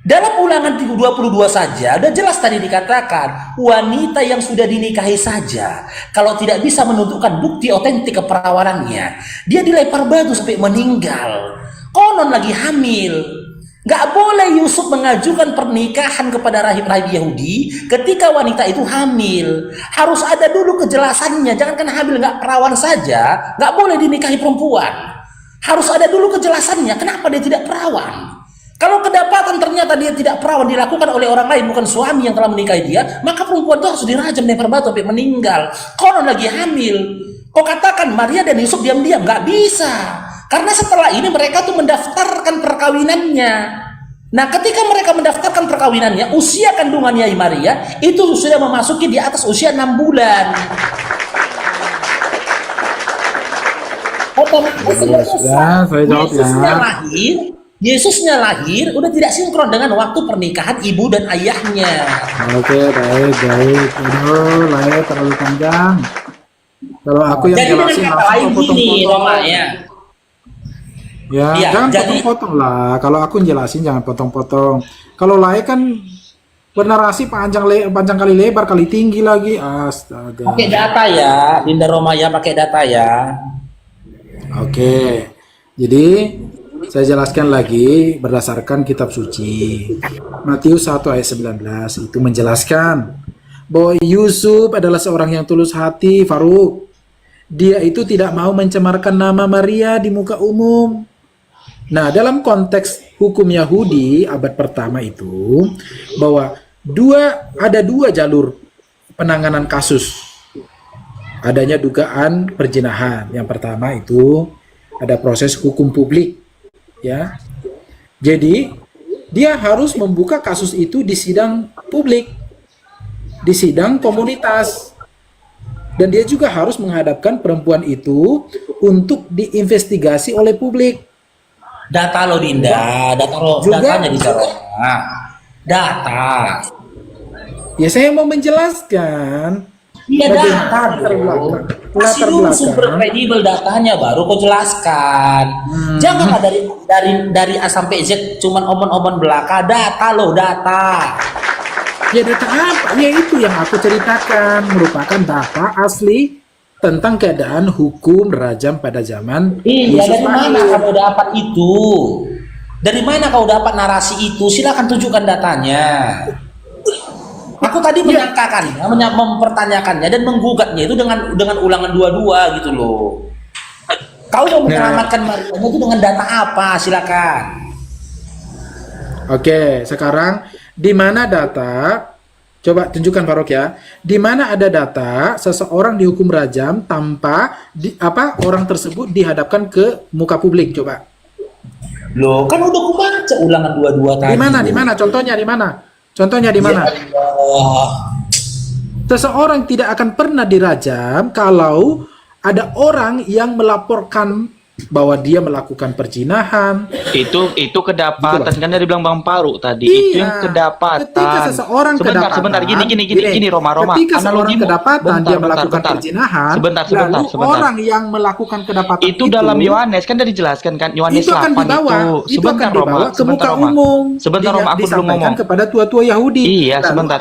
Speaker 1: Dalam Ulangan 22 saja, udah jelas tadi dikatakan, wanita yang sudah dinikahi saja, kalau tidak bisa menunjukkan bukti otentik keperawanannya, dia dilempar batu sampai meninggal. Konon lagi hamil. Gak boleh Yusuf mengajukan pernikahan kepada rahib-rahib Yahudi ketika wanita itu hamil. Harus ada dulu kejelasannya. Jangankan hamil gak perawan saja, gak boleh dinikahi perempuan. Harus ada dulu kejelasannya. Kenapa dia tidak perawan? Kalau kedapatan ternyata dia tidak perawan dilakukan oleh orang lain, bukan suami yang telah menikahi dia, maka perempuan itu harus dirajam, lempar batu sampai meninggal. Konon lagi hamil. Kau katakan Maria dan Yusuf diam-diam? Gak bisa. Karena setelah ini mereka tuh mendaftarkan perkawinannya. Nah, ketika mereka mendaftarkan perkawinannya, usia kandungannya Maria itu sudah memasuki di atas usia 6 bulan.
Speaker 2: Sudah, saya jawab ya.
Speaker 1: Yesusnya lahir udah tidak sinkron dengan waktu pernikahan ibu dan ayahnya.
Speaker 2: Oke, baik. Aduh, layar terlalu panjang. Kalau aku yang
Speaker 1: Jadi dengan
Speaker 2: jelasin
Speaker 1: kata lain gini, Roma ya.
Speaker 2: Ya,
Speaker 1: Iya,
Speaker 2: jangan
Speaker 1: jadi-
Speaker 2: potong-potong lah. Kalau aku jelasin jangan potong-potong. Kalau layar kan bernarasi panjang kali lebar kali tinggi lagi. Astaga.
Speaker 1: Pakai data ya, Dinda Roma ya, pakai data ya.
Speaker 2: Oke. Jadi saya jelaskan lagi berdasarkan kitab suci. Matius 1 ayat 19 itu menjelaskan bahwa Yusuf adalah seorang yang tulus hati, Faruk. Dia itu tidak mau mencemarkan nama Maria di muka umum. Nah, dalam konteks hukum Yahudi abad pertama itu bahwa ada dua jalur penanganan kasus. adanya dugaan perzinahan. Yang pertama itu ada proses hukum publik, ya. Jadi dia harus membuka kasus itu di sidang publik, di sidang komunitas. Dan dia juga harus menghadapkan perempuan itu untuk diinvestigasi oleh publik.
Speaker 1: Data lo Dinda, datanya di sana. Data.
Speaker 2: Ya saya mau menjelaskan.
Speaker 1: Iya
Speaker 2: bagaimana
Speaker 1: data
Speaker 2: latar
Speaker 1: dong.
Speaker 2: belakang.
Speaker 1: Kasih
Speaker 2: Latar
Speaker 1: dulu sumber
Speaker 2: belakang.
Speaker 1: kredibel datanya baru kau jelaskan. Janganlah dari A sampai Z cuman omon-omon belaka. Data lo, data.
Speaker 2: Ya data apa? Ya itu yang aku ceritakan, merupakan data asli tentang keadaan hukum rajam pada zaman
Speaker 1: Iya,
Speaker 2: Yesus
Speaker 1: dari mana
Speaker 2: lahir.
Speaker 1: kamu dapat itu? Dari mana kau dapat narasi itu? Silakan tunjukkan datanya. Aku tadi menyangkakannya, mempertanyakannya dan menggugatnya itu dengan ulangan 22 gitu loh. Kau mau menyelamatkan Maria itu dengan data apa? Silakan.
Speaker 2: Oke, sekarang di mana data? Coba tunjukkan Faruk ya. Di mana ada data seseorang dihukum rajam tanpa orang tersebut dihadapkan ke muka publik? Coba.
Speaker 1: Loh, kan udah aku baca ulangan 22 tadi.
Speaker 2: Di mana? Di mana? Contohnya di mana? Contohnya di mana?
Speaker 1: Ya Allah.
Speaker 2: Seseorang tidak akan pernah dirajam kalau ada orang yang melaporkan bahwa dia melakukan perzinahan.
Speaker 3: Itu kedapatan
Speaker 2: Gitu loh.
Speaker 3: kan dari bilang Bang Faruk tadi.
Speaker 2: Iya,
Speaker 3: Itu yang kedapatan.
Speaker 2: ketika seseorang kedapatan,
Speaker 3: sebentar gini Roma.
Speaker 2: ketika seorang
Speaker 3: Analogimu.
Speaker 2: kedapatan dia melakukan
Speaker 3: bentar.
Speaker 2: perzinahan,
Speaker 3: Sebentar.
Speaker 2: lalu orang yang melakukan kedapatan
Speaker 3: Itu dalam Yohanes kan udah dijelaskan kan Yohanes
Speaker 2: itu akan
Speaker 3: 8
Speaker 2: dibawa,
Speaker 3: itu.
Speaker 2: itu akan dibawa ke muka
Speaker 3: sebentar, Roma.
Speaker 2: umum.
Speaker 3: Sebentar Roma, aku belum
Speaker 2: disampaikan
Speaker 3: ngomong.
Speaker 2: kepada tua-tua Yahudi.
Speaker 3: Iya,
Speaker 2: Lalu
Speaker 3: sebentar.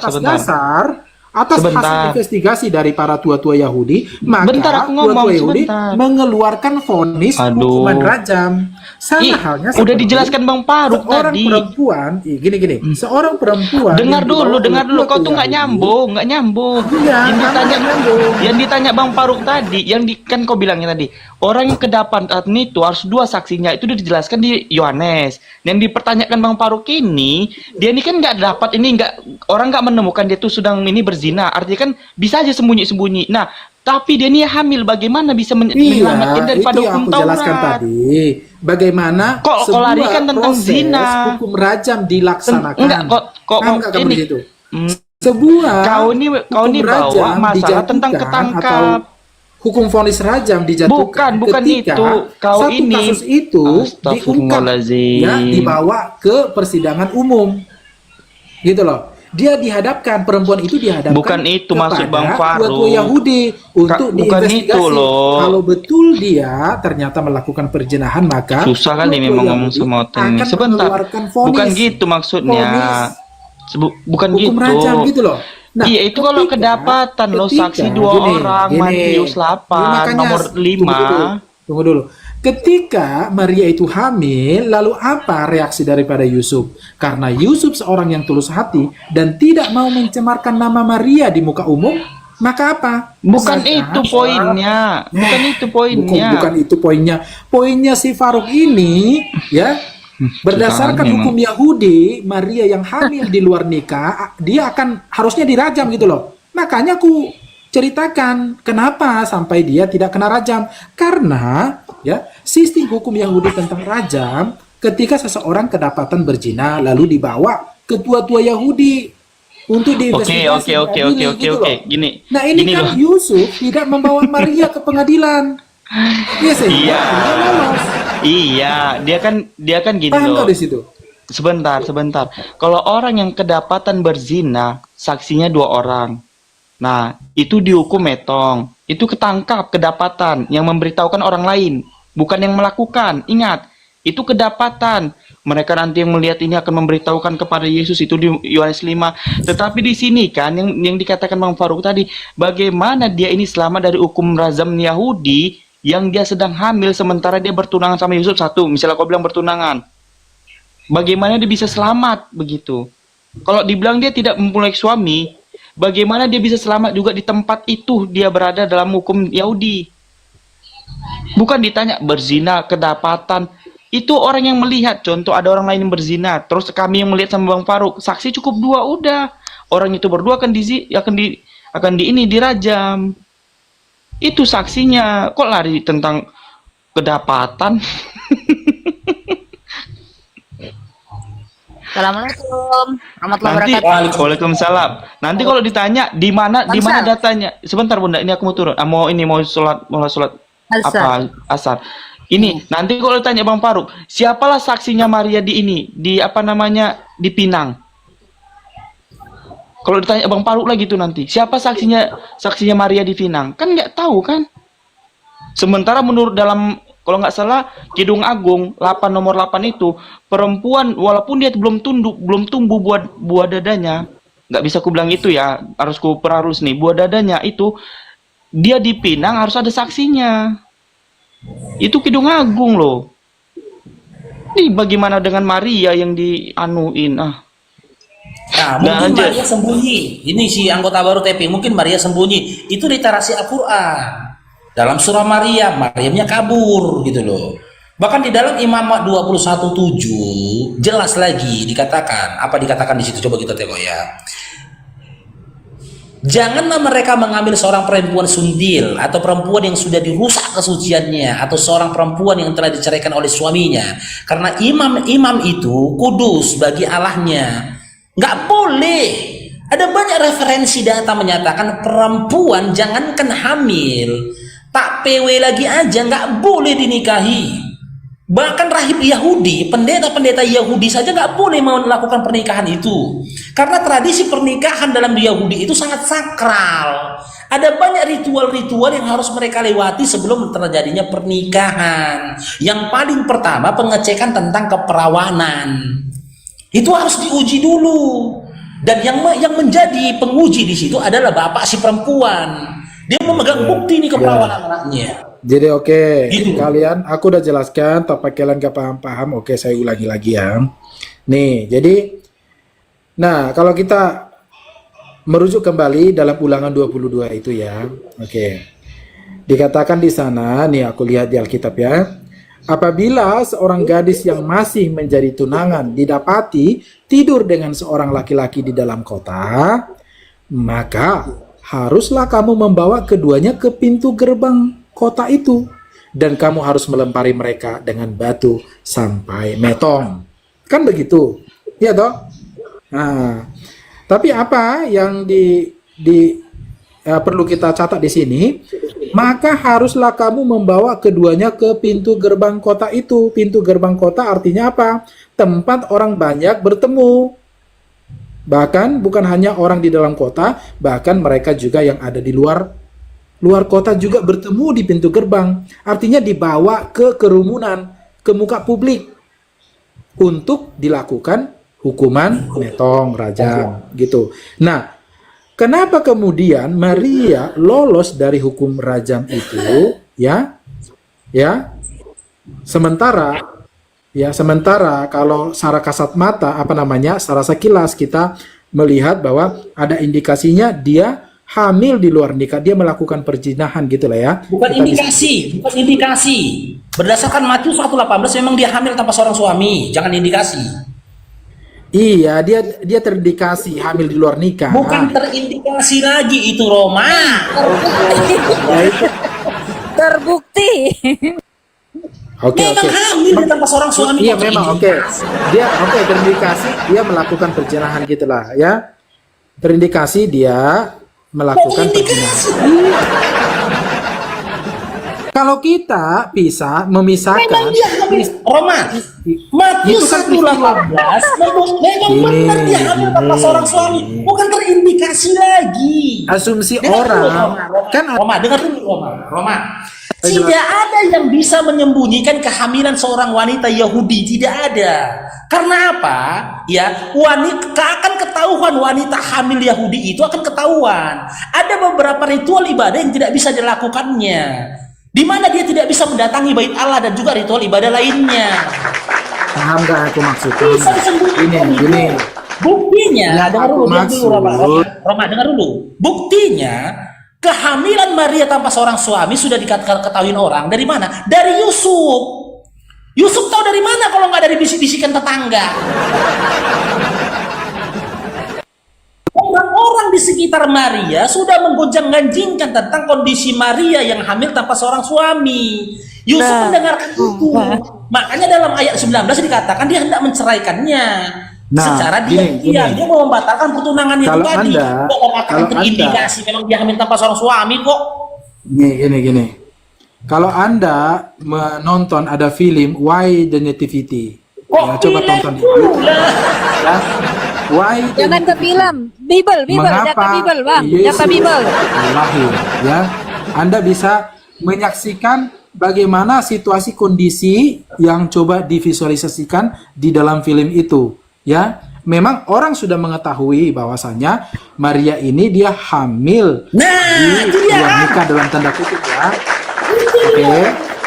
Speaker 2: atas
Speaker 3: Sebentar.
Speaker 2: hasil investigasi dari para tua-tua Yahudi, maka
Speaker 3: Bentar, aku ngomong,
Speaker 2: tua-tua Yahudi
Speaker 3: sebentar.
Speaker 2: mengeluarkan vonis
Speaker 3: Aduh.
Speaker 2: hukuman rajam. Sama
Speaker 3: Ih,
Speaker 2: halnya
Speaker 3: udah
Speaker 2: seperti
Speaker 3: dijelaskan Bang Faruk
Speaker 2: seorang
Speaker 3: tadi.
Speaker 2: perempuan, gini, seorang perempuan
Speaker 3: Dengar
Speaker 2: yang dibawa
Speaker 3: dulu,
Speaker 2: oleh
Speaker 3: kau tuh
Speaker 2: tua-tua
Speaker 3: nggak
Speaker 2: Yahudi,
Speaker 3: nyambung.
Speaker 2: Iya,
Speaker 3: Yang ditanya Bang Faruk tadi, kan kau bilangnya tadi, orang yang kedapatan itu harus 2 saksinya, itu udah dijelaskan di Yohanes. Yang dipertanyakan Bang Faruk ini, dia ini kan nggak dapat orang nggak menemukan dia tuh sedang ini berzina, artinya kan bisa aja sembunyi-sembunyi. Nah, tapi dia ini hamil, bagaimana bisa menyelamatkan
Speaker 2: Iya,
Speaker 3: daripada
Speaker 2: itu yang
Speaker 3: hukum
Speaker 2: aku jelaskan
Speaker 3: Taurat?
Speaker 2: tadi. Bagaimana
Speaker 3: Kok
Speaker 2: sebuah
Speaker 3: larikan tentang
Speaker 2: proses
Speaker 3: zina?
Speaker 2: hukum rajam dilaksanakan.
Speaker 3: Enggak, kok
Speaker 2: Paham nggak kamu
Speaker 3: ini.
Speaker 2: di situ?
Speaker 3: Hmm.
Speaker 2: Sebuah
Speaker 3: Kau ini
Speaker 2: hukum
Speaker 3: bawa
Speaker 2: rajam
Speaker 3: masalah tentang
Speaker 2: dijatuhkan
Speaker 3: ketangkap.
Speaker 2: atau hukum vonis rajam dijatuhkan
Speaker 3: Bukan
Speaker 2: ketika
Speaker 3: itu. Kau
Speaker 2: satu
Speaker 3: ini.
Speaker 2: kasus itu diungkap,
Speaker 3: Astagfirullahaladzim.
Speaker 2: ya, dibawa ke persidangan umum, gitu loh. Dia dihadapkan, perempuan itu dihadapkan
Speaker 3: Bukan itu maksud Bang Faruk.
Speaker 2: tua-tua Yahudi untuk
Speaker 3: Bukan
Speaker 2: diinvestigasi.
Speaker 3: itu loh.
Speaker 2: Kalau betul dia ternyata melakukan perzinahan, maka
Speaker 3: Susah kali
Speaker 2: tua-tua
Speaker 3: memang ngomong
Speaker 2: Yahudi
Speaker 3: sama Oteng ini.
Speaker 2: akan
Speaker 3: Sebentar.
Speaker 2: mengeluarkan vonis.
Speaker 3: Bukan gitu maksudnya. Bukan
Speaker 2: Hukum
Speaker 3: gitu.
Speaker 2: rajam gitu loh.
Speaker 3: Iya, itu kalau kedapatan loh, saksi 2 orang, Matius 8, nomor 5.
Speaker 2: Tunggu dulu. Ketika Maria itu hamil, lalu apa reaksi daripada Yusuf? Karena Yusuf seorang yang tulus hati dan tidak mau mencemarkan nama Maria di muka umum, maka apa?
Speaker 3: Bukan
Speaker 2: Maka
Speaker 3: itu poinnya. Bukan itu poinnya.
Speaker 2: Bukan itu poinnya. Poinnya si Faruk ini, ya, berdasarkan
Speaker 3: Susah
Speaker 2: hukum Yahudi, Maria yang hamil di luar nikah, dia akan harusnya dirajam gitu loh. Makanya aku ceritakan kenapa sampai dia tidak kena rajam. Karena ya, sistem hukum Yahudi tentang rajam, ketika seseorang kedapatan berzina lalu dibawa ke tua-tua Yahudi untuk diinvestigasi.
Speaker 3: Oke.
Speaker 2: gitu loh.
Speaker 3: Gini.
Speaker 2: Nah ini
Speaker 3: Gini
Speaker 2: kan
Speaker 3: loh.
Speaker 2: Yusuf tidak membawa Maria ke pengadilan. Iya sehingga
Speaker 3: Iya.
Speaker 2: dia lolos.
Speaker 3: Iya, dia kan gini
Speaker 2: Paham
Speaker 3: loh.
Speaker 2: nggak di situ?
Speaker 3: Sebentar. Kalau orang yang kedapatan berzina, saksinya 2 orang. Nah, itu dihukum metong. Itu ketangkap, kedapatan yang memberitahukan orang lain, bukan yang melakukan. Ingat, itu kedapatan. Mereka nanti yang melihat ini akan memberitahukan kepada Yesus, itu di Yohanes 5. Tetapi di sini kan yang dikatakan Bang Faruk tadi, bagaimana dia ini selamat dari hukum rajam Yahudi yang dia sedang hamil sementara dia bertunangan sama Yusuf. Satu, misalnya kau bilang bertunangan. Bagaimana dia bisa selamat begitu? Kalau dibilang dia tidak mempunyai suami, bagaimana dia bisa selamat juga di tempat itu dia berada dalam hukum Yahudi? Bukan ditanya berzina, kedapatan. Itu orang yang melihat, contoh ada orang lain yang berzina, terus kami yang melihat sama Bang Faruk, saksi cukup 2 udah. Orang itu berdua akan dirajam. Itu saksinya. Kok lari tentang kedapatan?
Speaker 4: Assalamualaikum warahmatullahi
Speaker 3: Nanti
Speaker 4: wabarakatuh.
Speaker 3: Waalaikumsalam. Nanti kalau ditanya di mana datanya? Sebentar Bunda, ini aku mau turun. Mau sholat apa asar. Ini nanti kalau ditanya Bang Faruk, siapalah saksinya Maria di ini, di apa namanya, di Pinang? Kalau ditanya Bang Faruk lagi tuh nanti, siapa saksinya Maria di Pinang? Kan nggak tahu kan? Sementara menurut dalam, kalau nggak salah, Kidung Agung 8 nomor 8 itu, perempuan walaupun dia belum tumbuh buah dadanya, nggak bisa ku bilang itu ya, harus ku perharus nih, buah dadanya itu, dia dipinang harus ada saksinya. Itu Kidung Agung loh. Ini bagaimana dengan Maria yang dianuin?
Speaker 1: Nah, mungkin Maria sembunyi. Ini si anggota baru TP, mungkin Maria sembunyi. Itu literasi Al-Quran. Dalam surah Maryamnya kabur gitu loh. Bahkan di dalam Imamat 21:7 jelas lagi dikatakan, apa dikatakan di situ, coba kita tengok ya. Janganlah mereka mengambil seorang perempuan sundil atau perempuan yang sudah dirusak kesuciannya atau seorang perempuan yang telah diceraikan oleh suaminya, karena imam itu kudus bagi Allahnya. Nggak boleh. Ada banyak referensi data menyatakan perempuan jangankan hamil, tak PW lagi aja nggak boleh dinikahi. Bahkan rahib Yahudi, pendeta-pendeta Yahudi saja nggak boleh mau melakukan pernikahan itu, karena tradisi pernikahan dalam Yahudi itu sangat sakral. Ada banyak ritual-ritual yang harus mereka lewati sebelum terjadinya pernikahan. Yang paling pertama, pengecekan tentang keperawanan. Itu harus diuji dulu. Dan yang menjadi penguji di situ adalah bapak si perempuan. Dia memegang bukti nih keperawanan anaknya.
Speaker 2: Jadi gitu. Kalian, aku udah jelaskan, tapi kalian gak paham-paham, oke saya ulangi lagi ya. Nih, jadi, nah kalau kita merujuk kembali dalam Ulangan 22 itu ya, oke. Dikatakan di sana, nih aku lihat di Alkitab ya, apabila seorang gadis yang masih menjadi tunangan didapati tidur dengan seorang laki-laki di dalam kota, maka haruslah kamu membawa keduanya ke pintu gerbang kota itu, dan kamu harus melempari mereka dengan batu sampai metong. Kan begitu, ya toh? Nah, tapi apa yang perlu kita catat di sini? Maka haruslah kamu membawa keduanya ke pintu gerbang kota itu. Pintu gerbang kota artinya apa? Tempat orang banyak bertemu. Bahkan bukan hanya orang di dalam kota, bahkan mereka juga yang ada di luar kota juga bertemu di pintu gerbang. Artinya dibawa ke kerumunan, ke muka publik untuk dilakukan hukuman metong, rajam gitu. Nah, kenapa kemudian Maria lolos dari hukum rajam itu? Ya. Sementara kalau secara kasat mata, secara sekilas kita melihat bahwa ada indikasinya dia hamil di luar nikah, dia melakukan perzinahan gitu lah ya.
Speaker 1: Bukan indikasi. Berdasarkan Matius 1:18 memang dia hamil tanpa seorang suami, jangan indikasi.
Speaker 2: Iya, dia terindikasi hamil di luar nikah.
Speaker 1: Bukan terindikasi lagi itu, Roma.
Speaker 4: Terbukti.
Speaker 2: Oke.
Speaker 1: Hamil dia tanpa seorang suami.
Speaker 2: Iya memang oke. Dia terindikasi dia melakukan perzinahan gitulah ya. Terindikasi dia melakukan perzinahan. Kalau kita bisa memisahkan
Speaker 1: Roma, Matius 1:18 memang benar dia hamil tanpa seorang suami, bukan terindikasi lagi.
Speaker 2: Asumsi
Speaker 1: Dengar
Speaker 2: orang
Speaker 1: dulu,
Speaker 2: kan
Speaker 1: Roma, dengar dulu Roma. Tidak ada yang bisa menyembunyikan kehamilan seorang wanita Yahudi, tidak ada. Karena apa? Ya, wanita akan ketahuan, wanita hamil Yahudi itu akan ketahuan. Ada beberapa ritual ibadah yang tidak bisa dilakukannya, di mana dia tidak bisa mendatangi bait Allah dan juga ritual ibadah lainnya.
Speaker 2: Paham gak aku maksudnya?
Speaker 1: Bisa disembunyikan
Speaker 2: Ini.
Speaker 1: Buktinya,
Speaker 2: Ya,
Speaker 1: dengar dulu,
Speaker 2: maksud.
Speaker 1: Roma, dengar dulu. Buktinya, kehamilan Maria tanpa seorang suami sudah diketahui orang. Dari mana? Dari Yusuf. Yusuf tahu dari mana kalau nggak dari bisik-bisikan tetangga? Orang-orang di sekitar Maria sudah menggonjang-ganjingkan tentang kondisi Maria yang hamil tanpa seorang suami. Yusuf
Speaker 4: Nah.
Speaker 1: mendengarkan itu. Makanya dalam ayat 19 dikatakan dia hendak menceraikannya.
Speaker 2: Nah,
Speaker 1: Secara
Speaker 2: gini.
Speaker 1: diam-diam dia mau membatalkan pertunangan itu
Speaker 2: Kalau
Speaker 1: tadi.
Speaker 2: Anda-
Speaker 1: Kok orang akan
Speaker 2: kalau
Speaker 1: terindikasi memang dia hamil tanpa seorang suami kok.
Speaker 2: Gini. Kalau Anda menonton ada film Why the Nativity, ya, coba
Speaker 1: pilih
Speaker 2: tonton itu.
Speaker 1: pula?
Speaker 2: Ya. Why the
Speaker 4: Jangan ke film. Bible, data Bible, Bang. Data Bible.
Speaker 2: lahir, ya. Anda bisa menyaksikan bagaimana situasi kondisi yang coba divisualisasikan di dalam film itu, ya. Memang orang sudah mengetahui bahwasanya Maria ini dia hamil.
Speaker 1: Nah, itu dia.
Speaker 2: Ya, nikah dalam tanda kutip ya.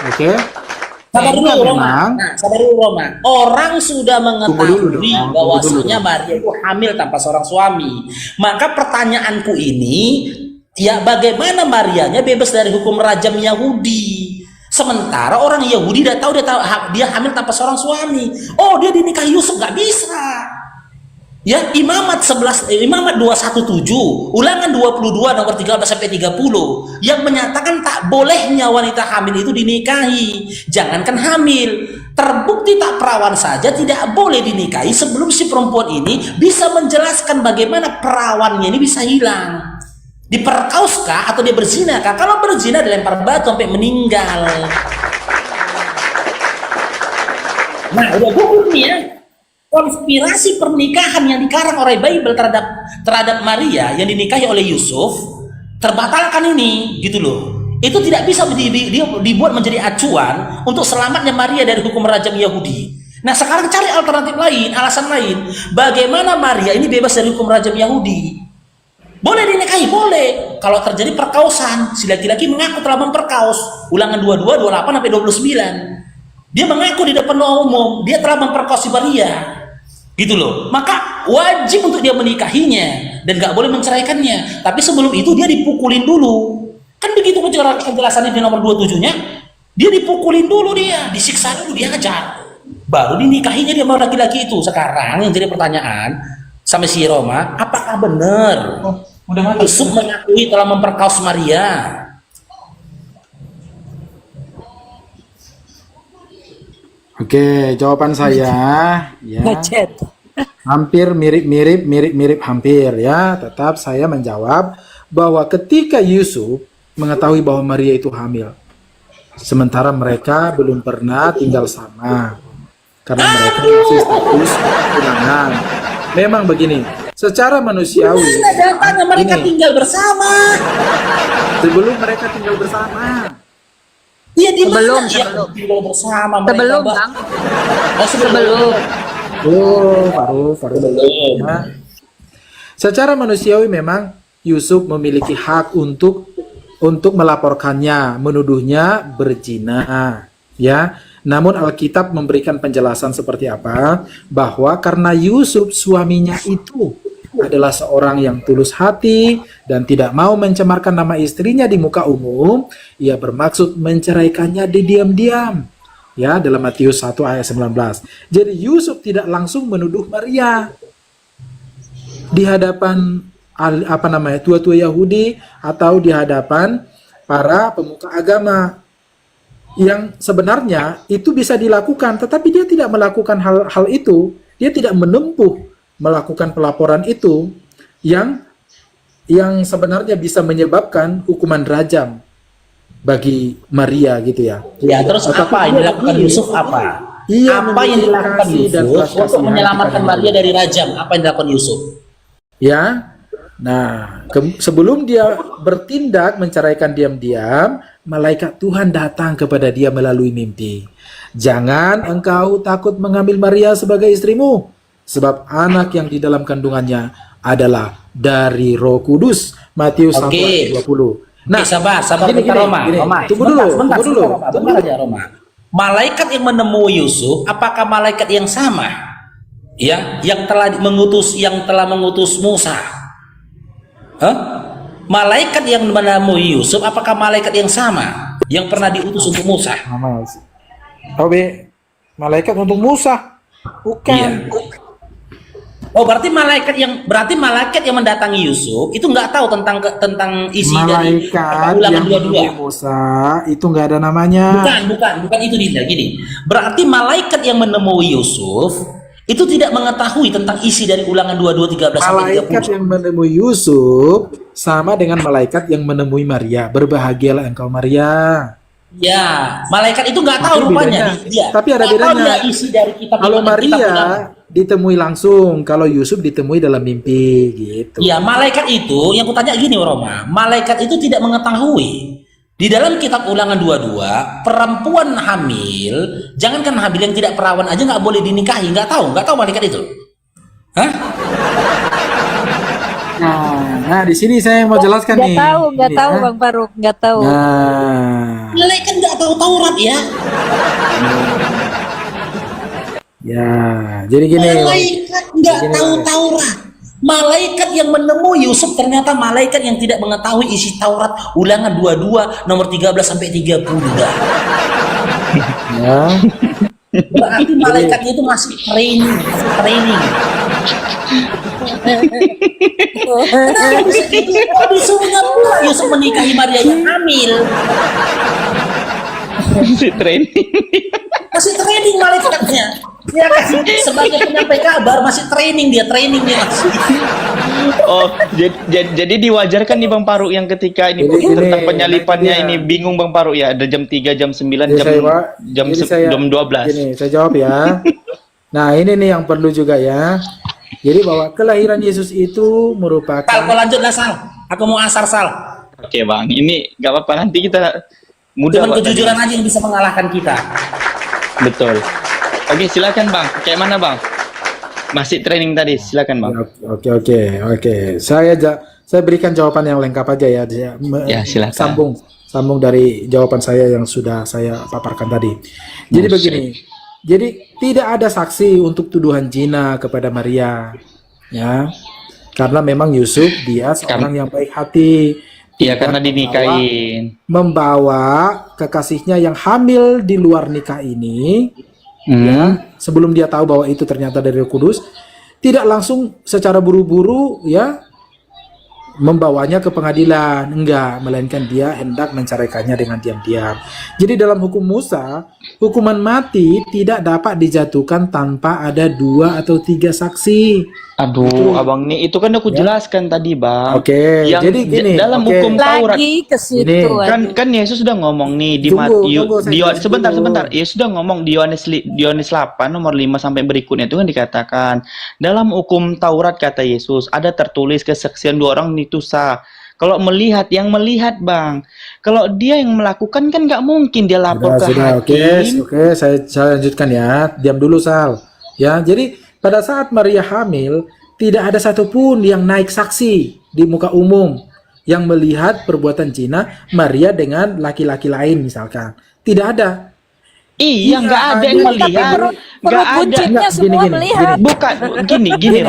Speaker 2: Oke.
Speaker 1: Sabar dulu,
Speaker 2: Sehingga
Speaker 1: Roma.
Speaker 2: memang
Speaker 1: Nah, sabar dulu, Roma. Orang sudah
Speaker 2: Tunggu dulu
Speaker 1: mengetahui
Speaker 2: dong,
Speaker 1: bahwasanya
Speaker 2: tunggu dulu.
Speaker 1: Maria itu hamil tanpa seorang suami. Maka pertanyaanku ini, ya bagaimana Marianya bebas dari hukum rajam Yahudi? Sementara orang Yahudi dia tahu dia hamil tanpa seorang suami. Oh, dia dinikahi Yusuf, nggak bisa. Ya, Imamat 217, Ulangan 22 nomor 13 sampai 30 yang menyatakan tak bolehnya wanita hamil itu dinikahi. Jangankan hamil, terbukti tak perawan saja tidak boleh dinikahi sebelum si perempuan ini bisa menjelaskan bagaimana perawannya ini bisa hilang. Diperkauskah atau dia berzinakah? Kalau berzina dilempar batu sampai meninggal. Nah, udah gugur nih ya. Konspirasi pernikahan yang dikarang oleh Bible terhadap Maria yang dinikahi oleh Yusuf terbatalkan ini, gitu loh. Itu tidak bisa dibuat menjadi acuan untuk selamatnya Maria dari hukum rajam Yahudi. Nah, sekarang cari alternatif lain, alasan lain. Bagaimana Maria ini bebas dari hukum rajam Yahudi? Boleh dinikahi, boleh. Kalau terjadi perkausan, si laki-laki mengaku telah memperkaus. Ulangan 22, 28 sampai 29. Dia mengaku di depan umum, dia telah memperkosa Maria. Gitu loh. Maka wajib untuk dia menikahinya dan gak boleh menceraikannya. Tapi sebelum itu dia dipukulin dulu. Kan begitu penjelasannya di nomor 27-nya. Dia dipukulin dulu, dia disiksa dulu, dia ajar. Baru dinikahinya dia sama laki-laki itu. Sekarang yang jadi pertanyaan sama si Roma, apakah benar Yusuf mengakui telah memperkaus Maria?
Speaker 2: Oke, jawaban saya ya
Speaker 4: Ngechat.
Speaker 2: hampir mirip hampir ya. Tetap saya menjawab bahwa ketika Yusuf mengetahui bahwa Maria itu hamil, sementara mereka belum pernah tinggal sama karena mereka masih status tunangan. Memang begini, secara manusiawi
Speaker 1: Mana datanya mereka
Speaker 2: ini,
Speaker 1: tinggal bersama?
Speaker 2: sebelum mereka tinggal bersama.
Speaker 1: Iya, di
Speaker 4: Sebelum,
Speaker 1: mana?
Speaker 4: sebelum.
Speaker 1: Ya, tinggal bersama mereka,
Speaker 4: Sebelum,
Speaker 1: Bang.
Speaker 4: Bang.
Speaker 1: Oh, sebelum.
Speaker 2: Baru ya. Secara manusiawi memang Yusuf memiliki hak untuk melaporkannya, menuduhnya berzina, ya. Namun Alkitab memberikan penjelasan seperti apa, bahwa karena Yusuf suaminya itu adalah seorang yang tulus hati dan tidak mau mencemarkan nama istrinya di muka umum, ia bermaksud menceraikannya di diam-diam. Ya, dalam Matius 1 ayat 19. Jadi Yusuf tidak langsung menuduh Maria di hadapan tua-tua Yahudi atau di hadapan para pemuka agama, yang sebenarnya itu bisa dilakukan, tetapi dia tidak melakukan hal itu. Dia tidak menempuh melakukan pelaporan itu yang sebenarnya bisa menyebabkan hukuman rajam bagi Maria gitu ya.
Speaker 1: Ya, terus
Speaker 2: Tetapi
Speaker 1: apa yang
Speaker 2: dia
Speaker 1: dilakukan
Speaker 2: memilih,
Speaker 1: Yusuf apa?
Speaker 2: Ia
Speaker 1: Apa yang
Speaker 2: memiliki
Speaker 1: dilakukan
Speaker 2: kasih dan
Speaker 1: Yusuf
Speaker 2: belas
Speaker 1: untuk
Speaker 2: kasihan
Speaker 1: menyelamatkan
Speaker 2: kepada
Speaker 1: Maria dari rajam? Apa yang dilakukan Yusuf?
Speaker 2: Ya, nah sebelum dia bertindak menceraikan diam-diam, malaikat Tuhan datang kepada dia melalui mimpi. Jangan engkau takut mengambil Maria sebagai istrimu, sebab anak yang di dalam kandungannya adalah dari Roh Kudus. Matius 1 ayat 20.
Speaker 1: Nah, sabar
Speaker 2: gini,
Speaker 1: bentar, Roma.
Speaker 2: gini.
Speaker 1: Roma,
Speaker 2: Tunggu dulu.
Speaker 1: Bentar aja, Roma. Malaikat yang menemui Yusuf, apakah malaikat yang sama? Ya, yang telah mengutus Musa. Hah? Malaikat yang menemui Yusuf, apakah malaikat yang sama yang pernah diutus untuk Musa?
Speaker 2: Oh, malaikat untuk Musa. Bukan.
Speaker 1: Iya. Oh, berarti malaikat yang mendatangi Yusuf itu nggak tahu tentang isi dari
Speaker 2: Malaikat
Speaker 1: ulangan
Speaker 2: yang
Speaker 1: 22.
Speaker 2: menemui Musa itu nggak ada namanya.
Speaker 1: Bukan itu Dinda. Gini, berarti malaikat yang menemui Yusuf itu tidak mengetahui tentang isi dari ulangan 22 13 sampai
Speaker 2: Malaikat
Speaker 1: 30.
Speaker 2: yang menemui Yusuf sama dengan malaikat yang menemui Maria. Berbahagialah engkau Maria.
Speaker 1: Ya, malaikat itu nggak
Speaker 2: Tapi
Speaker 1: tahu rupanya
Speaker 2: bedanya-
Speaker 1: dia.
Speaker 2: tapi ada
Speaker 1: Nggak tahu
Speaker 2: bedanya.
Speaker 1: dia isi dari kitab
Speaker 2: Kalau
Speaker 1: kitab
Speaker 2: Maria
Speaker 1: ulangan.
Speaker 2: ditemui langsung, kalau Yusuf ditemui dalam mimpi gitu.
Speaker 1: Ya, malaikat itu yang kutanya gini, Roma. Malaikat itu tidak mengetahui di dalam kitab ulangan 22 perempuan hamil, jangankan hamil yang tidak perawan aja nggak boleh dinikahi, nggak tahu malaikat itu. Hah?
Speaker 2: Nah, di sini saya mau jelaskan nih.
Speaker 4: Nggak
Speaker 2: Ini,
Speaker 4: tahu
Speaker 2: ya.
Speaker 4: Bang Faruk, nggak tahu.
Speaker 2: Nah,
Speaker 1: Malaikat nggak tahu Taurat ya.
Speaker 2: ya, jadi gini.
Speaker 1: Malaikat nggak tahu Taurat. Malaikat yang menemui Yusuf ternyata malaikat yang tidak mengetahui isi Taurat ulangan 22 nomor 13 sampai 30.
Speaker 2: Ya.
Speaker 1: Berarti malaikatnya itu masih training. Kok disuruhnya pula Yusuf menikahi Maria yang hamil?
Speaker 3: Si training.
Speaker 1: Masih training malaikatnya. Ya kasih sebagai penyampai kabar masih training dia masih.
Speaker 3: Oh, jadi diwajarkan nih Bang Faruk yang ketika ini
Speaker 2: Jadi
Speaker 3: tentang
Speaker 2: gini,
Speaker 3: penyalipannya
Speaker 2: nanti
Speaker 3: ini
Speaker 2: dia-
Speaker 3: bingung Bang Faruk ya, ada jam 3, jam 9,
Speaker 2: Jadi
Speaker 3: jam
Speaker 2: saya, Pak,
Speaker 3: jam
Speaker 2: jadi
Speaker 3: se-
Speaker 2: saya-
Speaker 3: jam 12.
Speaker 2: Gini, saya jawab ya. Nah, ini nih yang perlu juga ya. Jadi bahwa kelahiran Yesus itu merupakan
Speaker 1: Sal, kau lanjutlah Sal. Aku mau asar Sal.
Speaker 3: Oke Bang, ini gak apa-apa nanti kita mudah
Speaker 1: Cuman
Speaker 3: Bang.
Speaker 1: kejujuran aja yang bisa mengalahkan kita.
Speaker 3: Betul. Oke, silakan Bang. Kayak mana Bang? Masih training tadi, silakan Bang.
Speaker 2: Oke. Saya berikan jawaban yang lengkap aja ya.
Speaker 3: Ya, silakan.
Speaker 2: Sambung dari jawaban saya yang sudah saya paparkan tadi. Jadi
Speaker 3: Buset.
Speaker 2: begini. Jadi tidak ada saksi untuk tuduhan zina kepada Maria. Ya. Karena memang Yusuf dia seorang yang baik hati.
Speaker 3: Iya,
Speaker 2: Tidak
Speaker 3: karena dinikahin.
Speaker 2: membawa kekasihnya yang hamil di luar nikah ini, ya, sebelum dia tahu bahwa itu ternyata dari Roh Kudus, tidak langsung secara buru-buru ya membawanya ke pengadilan, enggak, melainkan dia hendak menceraikannya dengan diam-diam. Jadi dalam hukum Musa, hukuman mati tidak dapat dijatuhkan tanpa ada 2 atau 3 saksi.
Speaker 3: Aduh, Abang nih itu kan aku jelaskan tadi Bang.
Speaker 2: Oke,
Speaker 3: Yang
Speaker 2: jadi gini,
Speaker 3: dalam
Speaker 2: oke.
Speaker 3: hukum Taurat
Speaker 4: Lagi ke situ.
Speaker 2: Ini,
Speaker 3: kan Yesus sudah ngomong nih di
Speaker 2: Tunggu, saya jelasin
Speaker 3: sebentar
Speaker 2: dulu.
Speaker 3: Yesus sudah ngomong di Yohanes 8 nomor 5 sampai berikutnya itu kan dikatakan dalam hukum Taurat kata Yesus ada tertulis kesaksian 2 orang itu sah. Kalau yang melihat Bang, kalau dia yang melakukan kan nggak mungkin dia lapor ke
Speaker 2: Sudah,
Speaker 3: hakim.
Speaker 2: oke, saya lanjutkan ya. Diam dulu Sal. Ya, jadi pada saat Maria hamil, tidak ada satupun yang naik saksi di muka umum yang melihat perbuatan zina Maria dengan laki-laki lain misalkan. Tidak ada.
Speaker 3: Iya, nggak ada yang melihat, nggak ada.
Speaker 4: buncitnya
Speaker 2: Nggak,
Speaker 4: semua
Speaker 2: gini.
Speaker 4: melihat.
Speaker 3: Bukan gini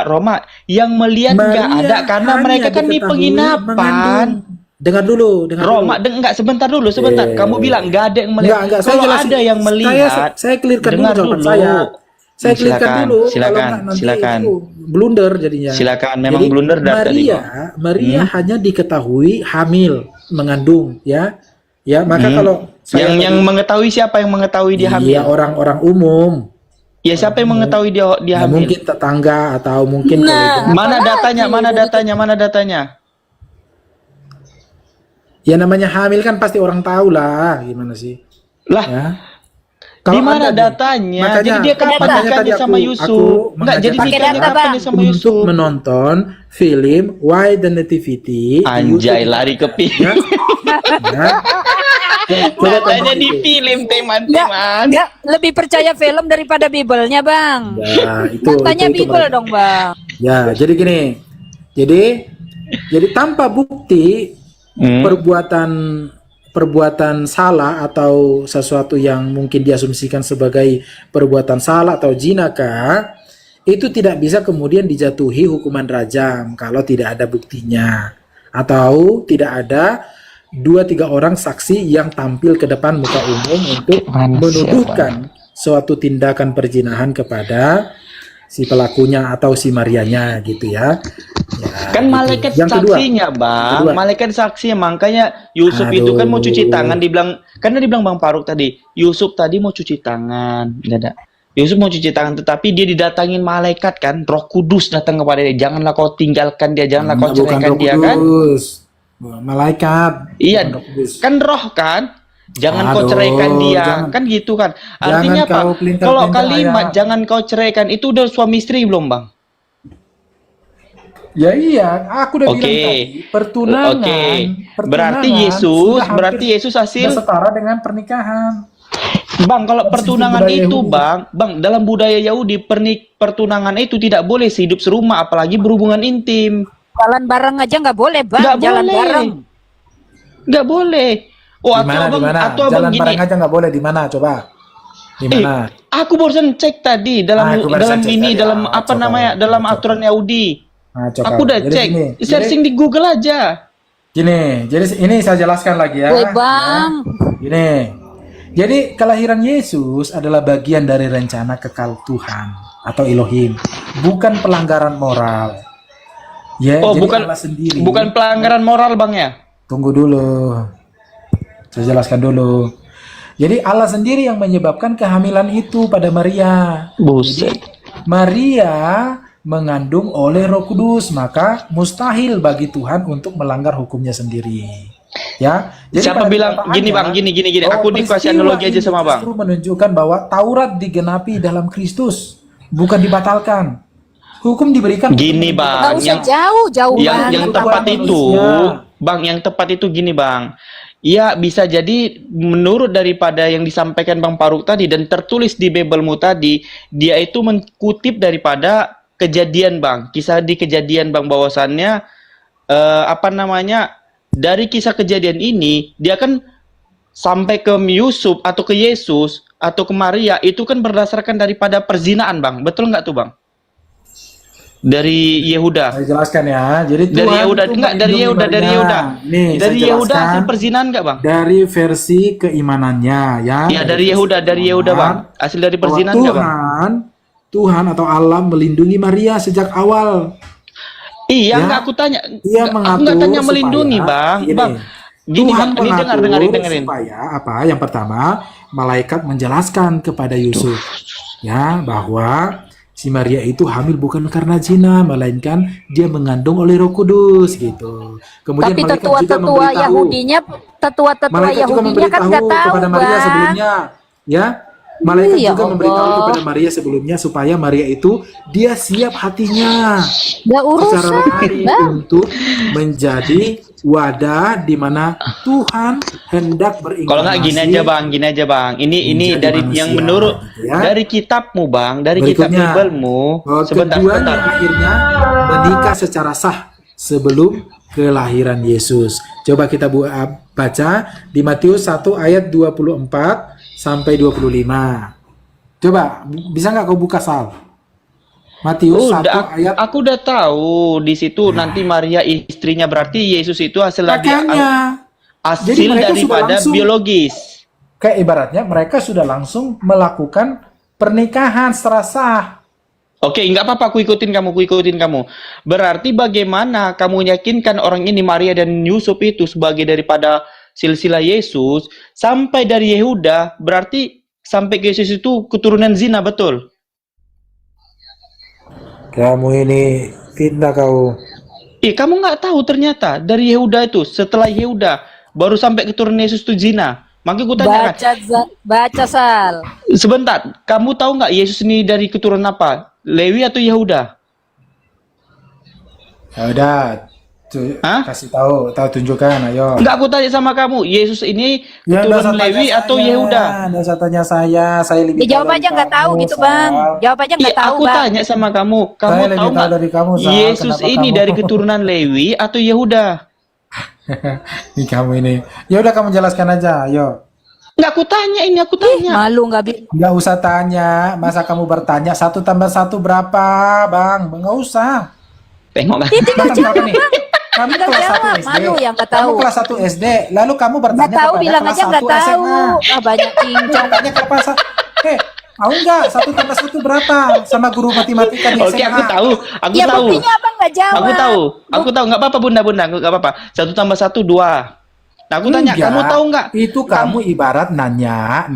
Speaker 3: Roma yang melihat nggak
Speaker 2: Maria
Speaker 3: ada karena
Speaker 2: hanya
Speaker 3: mereka kan di
Speaker 2: diketahui
Speaker 3: penginapan.
Speaker 2: mengandung. Dengar dulu.
Speaker 3: Roma, enggak sebentar dulu. Kamu bilang nggak ada yang melihat.
Speaker 2: Enggak, saya
Speaker 3: Kalau
Speaker 2: jelasin.
Speaker 3: ada yang melihat,
Speaker 2: Saya clearkan dulu
Speaker 3: dengar
Speaker 2: jawaban
Speaker 3: dulu.
Speaker 2: saya. Saya clearkan
Speaker 3: Silakan,
Speaker 2: dulu.
Speaker 3: silakan,
Speaker 2: kalau enggak nanti
Speaker 3: silakan.
Speaker 2: itu blunder jadinya.
Speaker 3: Silakan, memang
Speaker 2: Jadi,
Speaker 3: blunder dari
Speaker 2: Maria hanya diketahui hamil, mengandung, ya. Ya, maka kalau saya
Speaker 3: yang mengetahui siapa yang mengetahui dia hamil?
Speaker 2: Iya, orang-orang umum.
Speaker 3: Ya siapa yang mengetahui dia
Speaker 2: Ya,
Speaker 3: hamil?
Speaker 2: mungkin tetangga atau mungkin
Speaker 4: Nah.
Speaker 2: kolega.
Speaker 3: Mana datanya?
Speaker 2: Ya namanya hamil kan pasti orang tahu lah, gimana sih?
Speaker 3: Lah,
Speaker 2: Ya.
Speaker 3: di
Speaker 2: Kalau
Speaker 3: mana
Speaker 2: ada nih,
Speaker 3: datanya?
Speaker 2: makanya-
Speaker 3: Jadi dia kapan
Speaker 2: makanya
Speaker 3: nikahnya
Speaker 2: tadi
Speaker 3: sama
Speaker 2: aku
Speaker 3: Yusuf? Enggak,
Speaker 2: mengajak
Speaker 3: jadi
Speaker 2: Pakai
Speaker 3: nikahnya
Speaker 4: data,
Speaker 3: kapan
Speaker 4: Bang.
Speaker 3: dia sama
Speaker 2: untuk
Speaker 3: Yusuf?
Speaker 2: menonton film Why the Nativity di
Speaker 3: Anjay,
Speaker 2: YouTube.
Speaker 3: lari ke
Speaker 2: Ya.
Speaker 3: film.
Speaker 2: Ya. Coba
Speaker 3: Datanya
Speaker 2: tonton
Speaker 3: di
Speaker 2: itu.
Speaker 3: film, teman-teman.
Speaker 4: Nggak, lebih percaya film daripada Bible-nya, Bang.
Speaker 2: Ya, itu
Speaker 4: Tanya
Speaker 2: itu
Speaker 4: Bible
Speaker 2: mereka.
Speaker 4: dong, Bang.
Speaker 2: Ya, jadi gini. Jadi tanpa bukti perbuatan salah atau sesuatu yang mungkin diasumsikan sebagai perbuatan salah atau jinakah, itu tidak bisa kemudian dijatuhi hukuman rajam kalau tidak ada buktinya atau tidak ada 2-3 orang saksi yang tampil ke depan muka umum untuk
Speaker 3: Mana
Speaker 2: menuduhkan suatu tindakan perzinahan kepada si pelakunya atau si Marianya gitu ya. Ya,
Speaker 3: Kan
Speaker 2: gitu.
Speaker 3: malaikat
Speaker 2: Yang kedua,
Speaker 3: saksinya, Bang.
Speaker 2: kedua.
Speaker 3: Malaikat saksinya, makanya Yusuf itu kan mau cuci
Speaker 2: Aduh.
Speaker 3: tangan, karena dibilang Bang Faruk tadi, Yusuf tadi mau cuci tangan, enggak ada. Yusuf mau cuci tangan, tetapi dia didatangin malaikat kan, Roh Kudus datang kepada dia. Janganlah kau tinggalkan dia, janganlah kau
Speaker 2: Bukan
Speaker 3: ceraikan
Speaker 2: Roh
Speaker 3: dia kan.
Speaker 2: Kudus. Malaikat.
Speaker 3: Iya,
Speaker 2: bukan Roh Kudus.
Speaker 3: kan roh kan. Jangan kau
Speaker 2: Aduh,
Speaker 3: ceraikan dia,
Speaker 2: jangan.
Speaker 3: kan gitu kan. Artinya
Speaker 2: Jangan
Speaker 3: apa?
Speaker 2: kau pelintir-pelintir,
Speaker 3: Kalau kalimat
Speaker 2: ayah.
Speaker 3: jangan kau ceraikan itu udah suami istri belum, Bang?
Speaker 2: Ya iya, aku udah
Speaker 3: Oke.
Speaker 2: bilang tadi, pertunangan.
Speaker 3: Oke.
Speaker 2: pertunangan
Speaker 3: Berarti
Speaker 2: sudah hampir
Speaker 3: berarti Yesus hasil
Speaker 2: setara dengan pernikahan.
Speaker 3: Bang, kalau
Speaker 2: Dari segi
Speaker 3: pertunangan
Speaker 2: budaya
Speaker 3: itu,
Speaker 2: Yahudi.
Speaker 3: Bang, dalam budaya Yahudi, pertunangan itu tidak boleh sehidup serumah, apalagi berhubungan intim.
Speaker 4: Jalan bareng aja nggak boleh, Bang.
Speaker 3: Nggak
Speaker 4: Jalan
Speaker 3: boleh.
Speaker 4: bareng.
Speaker 3: Nggak boleh. Oh,
Speaker 2: Di mana?
Speaker 3: atau
Speaker 2: Jalan
Speaker 3: abang
Speaker 2: bareng
Speaker 3: gini.
Speaker 2: aja nggak boleh, di mana? Coba. Di mana?
Speaker 3: Aku barusan cek tadi
Speaker 2: Aku barusan cek tadi.
Speaker 3: dalam apa
Speaker 2: Coba.
Speaker 3: namanya, dalam
Speaker 2: Coba.
Speaker 3: aturan Yahudi.
Speaker 2: Nah, coba.
Speaker 3: Aku udah
Speaker 2: Jadi
Speaker 3: cek,
Speaker 2: gini,
Speaker 3: searching di Google aja.
Speaker 2: Gini, jadi ini saya jelaskan lagi ya.
Speaker 4: Woi, Bang.
Speaker 2: Gini. Jadi kelahiran Yesus adalah bagian dari rencana kekal Tuhan atau Elohim, bukan pelanggaran moral. Ya,
Speaker 3: Oh,
Speaker 2: jadi
Speaker 3: bukan
Speaker 2: Allah sendiri.
Speaker 3: bukan pelanggaran moral, Bang ya.
Speaker 2: Tunggu dulu. Saya jelaskan dulu. Jadi Allah sendiri yang menyebabkan kehamilan itu pada Maria.
Speaker 3: Buset.
Speaker 2: Maria mengandung oleh Roh Kudus, maka mustahil bagi Tuhan untuk melanggar hukumnya sendiri. Ya. Jadi
Speaker 3: Siapa
Speaker 2: pada
Speaker 3: bilang
Speaker 2: kenyataannya,
Speaker 3: gini, Bang, gini.
Speaker 2: bahwa
Speaker 3: Aku dikasih
Speaker 2: peristiwa
Speaker 3: analogi aja
Speaker 2: ini
Speaker 3: sama Bang.
Speaker 2: justru menunjukkan bahwa Taurat digenapi dalam Kristus, bukan dibatalkan. Hukum diberikan.
Speaker 3: Gini,
Speaker 2: untuk
Speaker 3: Bang.
Speaker 4: Nggak usah
Speaker 3: yang-
Speaker 4: jauh
Speaker 3: yang
Speaker 4: banget.
Speaker 3: tepat
Speaker 2: Bang.
Speaker 3: itu,
Speaker 2: Manusia.
Speaker 3: Bang, yang tepat itu gini, Bang. Ya, bisa jadi menurut daripada yang disampaikan Bang Faruk tadi dan tertulis di Biblemu tadi, dia itu mengutip daripada kejadian, Bang. Kisah di kejadian, Bang, bahwasannya apa namanya? Dari kisah kejadian ini, dia kan sampai ke Yusuf atau ke Yesus atau ke Maria itu kan berdasarkan daripada perzinaan, Bang. Betul nggak tuh, Bang? Dari Yehuda.
Speaker 2: Saya jelaskan ya. Jadi
Speaker 3: Dari
Speaker 2: Tuhan
Speaker 3: Yehuda,
Speaker 2: itu
Speaker 3: enggak dari
Speaker 2: melindungi
Speaker 3: Yehuda, dari
Speaker 2: Maria.
Speaker 3: Yehuda.
Speaker 2: Nih,
Speaker 3: Dari
Speaker 2: saya
Speaker 3: Yehuda
Speaker 2: jelaskan.
Speaker 3: hasil perzinahan enggak, Bang?
Speaker 2: Dari versi keimanannya ya.
Speaker 3: Ya, dari Yehuda, Bang. Hasil dari
Speaker 2: Bahwa
Speaker 3: perzinahan enggak, Bang?
Speaker 2: Tuhan atau Allah melindungi Maria sejak awal.
Speaker 3: Iya,
Speaker 2: Ya.
Speaker 3: enggak aku tanya.
Speaker 2: Ia
Speaker 3: Aku
Speaker 2: mengatur
Speaker 3: enggak tanya
Speaker 2: supaya-
Speaker 3: melindungi, Bang.
Speaker 2: Gini,
Speaker 3: Bang. Gini,
Speaker 2: Tuhan
Speaker 3: Bang. Ini
Speaker 2: mengatur
Speaker 3: dengerin.
Speaker 2: supaya apa? Yang pertama, malaikat menjelaskan kepada Yusuf ya bahwa si Maria itu hamil bukan karena zina, melainkan dia mengandung oleh Roh Kudus gitu. Kemudian
Speaker 4: Tapi
Speaker 2: malaikat juga
Speaker 4: tetua-tetua
Speaker 2: memberitahu.
Speaker 4: Yahudinya, tetua-tetua
Speaker 2: Malaikat juga
Speaker 4: Yahudinya kan
Speaker 2: memberitahu
Speaker 4: nggak tahu,
Speaker 2: kepada Maria
Speaker 4: Bang.
Speaker 2: sebelumnya, ya. Malaikat
Speaker 4: Ya
Speaker 2: juga memberitahu
Speaker 4: Allah.
Speaker 2: kepada Maria sebelumnya supaya Maria itu dia siap hatinya
Speaker 4: Nggak
Speaker 2: secara
Speaker 4: urusan,
Speaker 2: rohani
Speaker 4: Bang.
Speaker 2: untuk menjadi wadah di mana Tuhan hendak berinkarnasi.
Speaker 3: Kalau enggak gini aja, Bang. Ini
Speaker 2: Menjadi
Speaker 3: dari
Speaker 2: manusia,
Speaker 3: yang menurut
Speaker 2: gitu ya.
Speaker 3: dari kitabmu, Bang, dari kitab
Speaker 2: Berikutnya,
Speaker 3: Biblemu. Sebentar.
Speaker 2: keduanya akhirnya menikah secara sah sebelum kelahiran Yesus. Coba kita baca di Matius 1 ayat 24 sampai 25. Coba, bisa nggak kau buka, Sal? Matius 1 ayat.
Speaker 3: Aku udah tahu di situ nanti Maria istrinya, berarti Yesus itu hasil
Speaker 2: Makanya. Jadi
Speaker 3: hasil
Speaker 2: mereka sudah
Speaker 3: daripada
Speaker 2: langsung-
Speaker 3: biologis.
Speaker 2: Kayak ibaratnya mereka sudah langsung melakukan pernikahan secara sah.
Speaker 3: Oke, nggak apa-apa, aku ikutin kamu. Berarti bagaimana kamu yakinkan orang ini, Maria dan Yusuf itu sebagai daripada silsilah Yesus, sampai dari Yehuda, berarti sampai ke Yesus itu keturunan zina, betul?
Speaker 2: Kamu ini fitnah kau.
Speaker 3: Kamu nggak tahu ternyata dari Yehuda itu, setelah Yehuda, baru sampai keturunan Yesus itu zina. Makanya aku tanya kan,
Speaker 4: Baca, Sal.
Speaker 3: sebentar, kamu tahu nggak Yesus ini dari keturunan apa? Lewi atau Yehuda?
Speaker 2: Ya udah,
Speaker 3: Hah?
Speaker 2: kasih tahu tunjukkan, ayo.
Speaker 3: Enggak, aku tanya sama kamu, Yesus ini
Speaker 2: Ya, nggak usah
Speaker 3: keturunan
Speaker 2: tanya
Speaker 3: Lewi atau
Speaker 2: saya,
Speaker 3: Yehuda?
Speaker 2: nggak usah tanya saya lebih
Speaker 4: Ya, jawab
Speaker 2: tahu
Speaker 4: aja
Speaker 2: dari
Speaker 4: nggak tahu
Speaker 2: kamu,
Speaker 4: gitu,
Speaker 2: Sal.
Speaker 4: Bang. Jawab aja nggak tahu,
Speaker 3: Aku
Speaker 4: Bang.
Speaker 3: tanya sama kamu, kamu
Speaker 2: Saya
Speaker 3: tahu
Speaker 2: lebih tahu
Speaker 3: nggak
Speaker 2: dari kamu, Sal.
Speaker 3: Yesus
Speaker 2: Kenapa
Speaker 3: ini
Speaker 2: kamu-
Speaker 3: dari keturunan Lewi atau Yehuda?
Speaker 2: Nih kamu ini. Ya udah kamu jelaskan aja, ayo.
Speaker 3: Enggak, aku tanya ini, aku tanya.
Speaker 4: Malu nggak bi?
Speaker 2: Nggak usah tanya, masa kamu bertanya 1 tambah 1 berapa, Bang? Nggak usah.
Speaker 3: Tengok kan.
Speaker 2: Bahkan misalkan nih, kamu
Speaker 4: Tinggal
Speaker 2: kelas 1
Speaker 4: jawab,
Speaker 2: SD.
Speaker 4: malu yang nggak
Speaker 2: Kamu
Speaker 4: tahu.
Speaker 2: kelas 1 SD, lalu kamu
Speaker 4: Nggak
Speaker 2: bertanya
Speaker 4: tahu,
Speaker 2: kepada
Speaker 4: bilang
Speaker 2: kelas
Speaker 4: aja nggak
Speaker 2: 1
Speaker 4: tahu.
Speaker 2: SMA.
Speaker 4: Ah, banyak cincong.
Speaker 2: Bertanya ke kelas Tahu nggak 1+1 berapa? Sama guru matematika di
Speaker 3: Oke,
Speaker 2: SMA.
Speaker 3: aku tahu. Aku
Speaker 4: Ya
Speaker 3: tahu.
Speaker 4: buktinya abang nggak jawab.
Speaker 3: Aku tahu. Nggak apa-apa, Bunda. Nggak apa-apa. 1+1 2. Nah, aku tanya,
Speaker 2: Enggak,
Speaker 3: kamu tahu nggak?
Speaker 2: itu kamu ibarat nanya,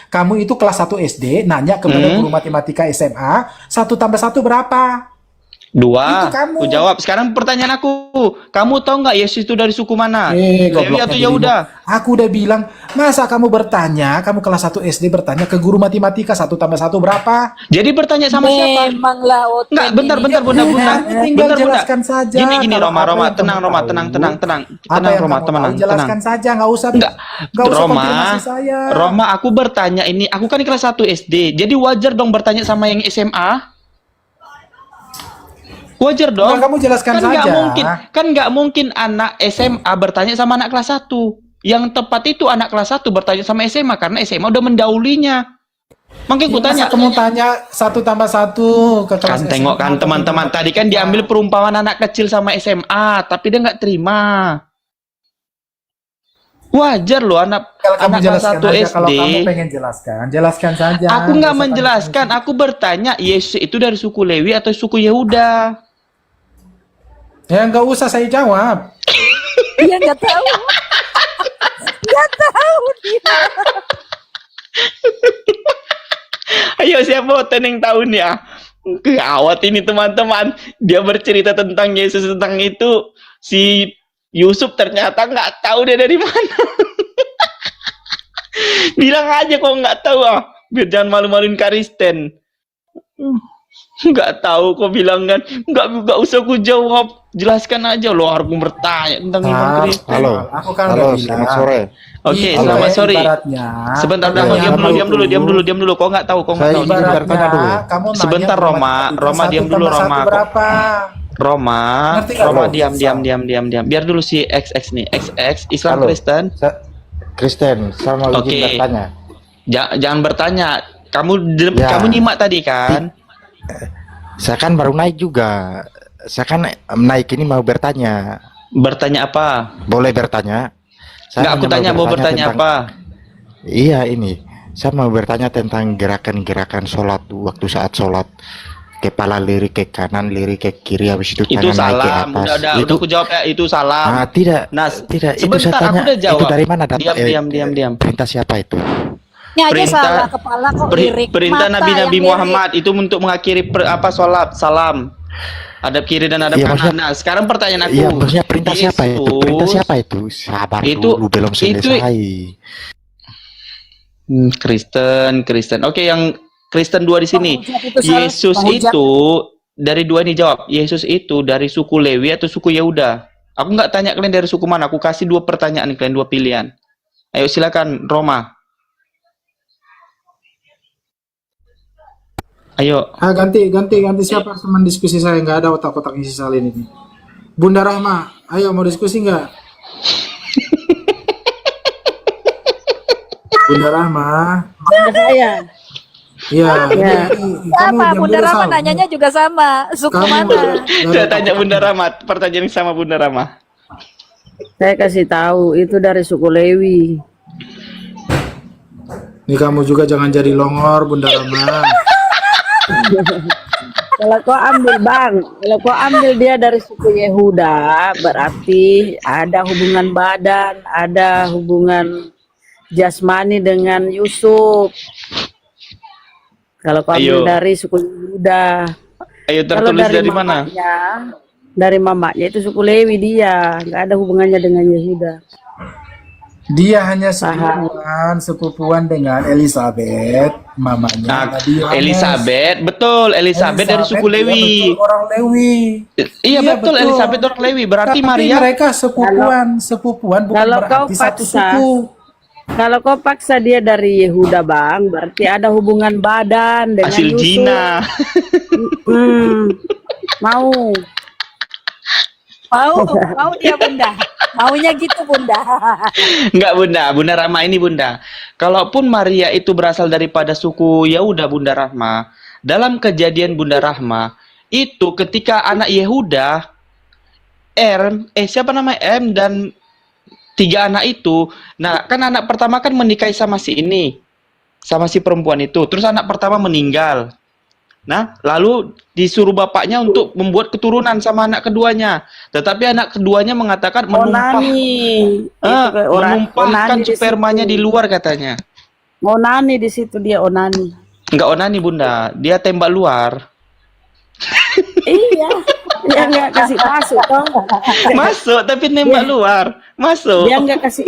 Speaker 2: kamu itu kelas 1 SD, nanya kepada guru matematika SMA, 1+1 berapa?
Speaker 3: 2.
Speaker 2: Itu kamu.
Speaker 3: Aku jawab. Sekarang pertanyaan aku. Kamu tahu nggak Yesus itu dari suku mana? Lewi
Speaker 2: Gobloknya
Speaker 3: atau
Speaker 2: dirimu.
Speaker 3: Yehuda?
Speaker 2: Aku udah bilang, masa kamu bertanya, kamu kelas 1 SD bertanya ke guru matematika 1+1 berapa?
Speaker 3: Jadi bertanya sama siapa?
Speaker 4: Memanglah Oten
Speaker 3: Enggak, bentar,
Speaker 4: ini.
Speaker 3: Bunda.
Speaker 2: Tinggal jelaskan saja.
Speaker 3: Gini,
Speaker 2: Kalau
Speaker 3: Roma,
Speaker 2: apa
Speaker 3: Roma,
Speaker 2: yang
Speaker 3: tenang,
Speaker 2: kamu
Speaker 3: Roma,
Speaker 2: tahu,
Speaker 3: tenang,
Speaker 2: apa yang
Speaker 3: Roma,
Speaker 2: kamu
Speaker 3: tenang,
Speaker 2: tahu, jelaskan saja, nggak usah konfirmasi saya.
Speaker 3: Roma, aku bertanya ini, aku kan kelas 1 SD, jadi wajar dong bertanya sama yang SMA. Wajar dong.
Speaker 2: Nah, kamu jelaskan saja.
Speaker 3: Nggak mungkin anak SMA bertanya sama anak kelas 1. Yang tepat itu anak kelas 1 bertanya sama SMA karena SMA udah mendahulunya. Makanya aku tanya.
Speaker 2: Kamu tanya 1+1 ke kelas
Speaker 3: Kan tengok kan teman-teman tadi kan diambil perumpamaan anak kecil sama SMA, tapi dia nggak terima. Wajar loh anak kelas 1 SD.
Speaker 2: Kalau kamu pengen jelaskan saja.
Speaker 3: Aku nggak menjelaskan, aku bertanya Yesus itu dari suku Lewi atau suku Yehuda.
Speaker 2: Ya nggak usah saya jawab.
Speaker 4: Dia nggak tahu. Nggak tahu dia.
Speaker 3: Ayo siapa yang tahu nih ya? Gawat ini teman-teman. Dia bercerita tentang Yesus tentang itu. Si Yusuf ternyata nggak tahu dia dari mana. Bilang aja kok nggak tahu ah. Biar jangan malu-maluin Kristen. Nggak tahu kok bilang kan. Nggak usah ku jawab. Jelaskan aja loh harus bertanya tentang iman Kristen.
Speaker 5: Halo,
Speaker 2: Aku kan
Speaker 5: halo,
Speaker 2: udah bilang.
Speaker 5: selamat sore.
Speaker 3: Oke,
Speaker 2: Itu
Speaker 3: selamat
Speaker 2: kayak
Speaker 3: sore.
Speaker 2: ibaratnya,
Speaker 3: Sebentar,
Speaker 5: Ya,
Speaker 3: diam dulu. Kok nggak tahu,
Speaker 5: Saya
Speaker 3: tahu.
Speaker 5: ingin bertanya dulu.
Speaker 2: kamu nanya
Speaker 3: Sebentar,
Speaker 2: sama
Speaker 3: Roma.
Speaker 2: matematika,
Speaker 3: Roma, diam dulu,
Speaker 2: 1+1
Speaker 3: Roma.
Speaker 2: berapa? Ngerti nggak,
Speaker 3: Roma,
Speaker 2: Bro?
Speaker 3: diam. Biar dulu si XX nih. XX Islam
Speaker 5: Halo.
Speaker 3: Kristen.
Speaker 5: Kristen, saya mau
Speaker 3: Oke.
Speaker 5: izin bertanya.
Speaker 3: Jangan bertanya. Kamu
Speaker 5: Ya.
Speaker 3: kamu nyimak tadi kan?
Speaker 5: Saya kan baru naik juga. Saya kan naik ini mau bertanya.
Speaker 3: Bertanya apa?
Speaker 5: Boleh bertanya?
Speaker 3: Enggak, aku
Speaker 5: hanya
Speaker 3: tanya mau bertanya
Speaker 5: tentang-
Speaker 3: apa?
Speaker 5: Iya ini. Saya mau bertanya tentang gerakan-gerakan sholat waktu saat sholat. Kepala lirik ke kanan, lirik ke kiri, habis itu
Speaker 3: Itu
Speaker 5: tangan naik ke
Speaker 3: salam.
Speaker 5: atas.
Speaker 3: Udah aku jawab ya, itu salam.
Speaker 5: Tidak.
Speaker 3: Nah,
Speaker 5: Tidak. Itu
Speaker 3: sebentar,
Speaker 5: saya
Speaker 3: aku
Speaker 5: tanya.
Speaker 3: udah jawab.
Speaker 5: Itu dari mana
Speaker 3: Diam.
Speaker 5: Perintah siapa itu?
Speaker 4: Ini aja salah kepala kok lirik
Speaker 3: Perintah
Speaker 4: mata
Speaker 3: Nabi
Speaker 4: yang lirik.
Speaker 3: Muhammad itu untuk mengakhiri sholat salam. Hadap kiri dan hadap
Speaker 5: Iya,
Speaker 3: kanan.
Speaker 5: maksudnya-
Speaker 3: Nah, sekarang pertanyaan aku.
Speaker 5: Iya, maksudnya perintah siapa itu?
Speaker 3: Yesus-
Speaker 5: Perintah siapa itu? Sabar
Speaker 3: Itu-
Speaker 5: dulu, belum
Speaker 3: itu-
Speaker 5: selesai.
Speaker 3: Kristen. Oke, yang Kristen 2 di sini.
Speaker 4: Bang Ujat itu salah.
Speaker 3: Yesus
Speaker 4: Bang Ujat.
Speaker 3: itu dari 2 ini jawab. Yesus itu dari suku Lewi atau suku Yehuda? Aku nggak tanya kalian dari suku mana. Aku kasih 2 pertanyaan nih, kalian 2 pilihan. Ayo silakan Roma. Ayo.
Speaker 2: Ganti siapa teman diskusi saya, nggak ada otak-otak isi salin ini. Bunda Rahma, ayo mau diskusi nggak? Bunda Rahma,
Speaker 4: Saya.
Speaker 2: iya.
Speaker 4: Ya. Sama,
Speaker 2: diam
Speaker 4: Bunda
Speaker 2: dulu,
Speaker 4: Rama
Speaker 2: Sal.
Speaker 4: nanyanya juga sama. Suku
Speaker 2: Kamu-
Speaker 4: mana?
Speaker 3: Saya tanya Bunda Rama, pertanyaan yang sama Bunda Rama.
Speaker 6: Saya kasih tahu itu dari suku Lewi.
Speaker 2: Ini kamu juga jangan jadi longor, Bunda Rahma.
Speaker 6: Kalau kau ambil kalau kau ambil dia dari suku Yehuda, berarti ada hubungan badan, ada hubungan jasmani dengan Yusuf. Kalau kau ambil
Speaker 3: Ayo.
Speaker 6: dari suku Yehuda,
Speaker 3: Ayo
Speaker 6: kalau
Speaker 3: tertulis dari mana?
Speaker 6: mamanya, dari mamanya itu suku Lewi dia, nggak ada hubungannya dengan Yehuda.
Speaker 2: Dia hanya sepupuan dengan Elizabeth, mamanya.
Speaker 3: Nah,
Speaker 2: Nabi Yohanes.
Speaker 3: Elizabeth, betul. Elizabeth dari suku
Speaker 2: dia
Speaker 3: Lewi.
Speaker 2: betul orang Lewi.
Speaker 3: Iya betul, Elizabeth orang Lewi. Berarti
Speaker 2: Tapi
Speaker 3: Maria.
Speaker 2: mereka sepupuan bukan
Speaker 6: kalau kau
Speaker 2: berarti satu
Speaker 6: paksa,
Speaker 2: suku.
Speaker 6: Kalau kau paksa dia dari Yehuda, Bang, berarti ada hubungan badan dengan
Speaker 3: Hasil
Speaker 6: Yusuf.
Speaker 3: Jina.
Speaker 6: Mau.
Speaker 4: Mau dia Bunda. Maunya gitu Bunda.
Speaker 3: Enggak Bunda Rahma ini Bunda. Kalaupun Maria itu berasal daripada suku Yehuda Bunda Rahma, dalam kejadian Bunda Rahma, itu ketika anak Yehuda, siapa namanya M dan 3 anak itu, nah kan anak pertama kan menikahi sama si ini. sama si perempuan itu. Terus anak pertama meninggal. Nah, lalu disuruh bapaknya untuk membuat keturunan sama anak keduanya. Tetapi anak keduanya mengatakan
Speaker 6: Onani.
Speaker 3: menumpahkan spermanya di luar katanya.
Speaker 6: Onani di situ dia onani.
Speaker 3: Enggak onani bunda, dia tembak luar.
Speaker 6: Iya, dia nggak kasih masuk toh.
Speaker 3: Masuk tapi nembak luar. Masuk.
Speaker 6: Dia nggak kasih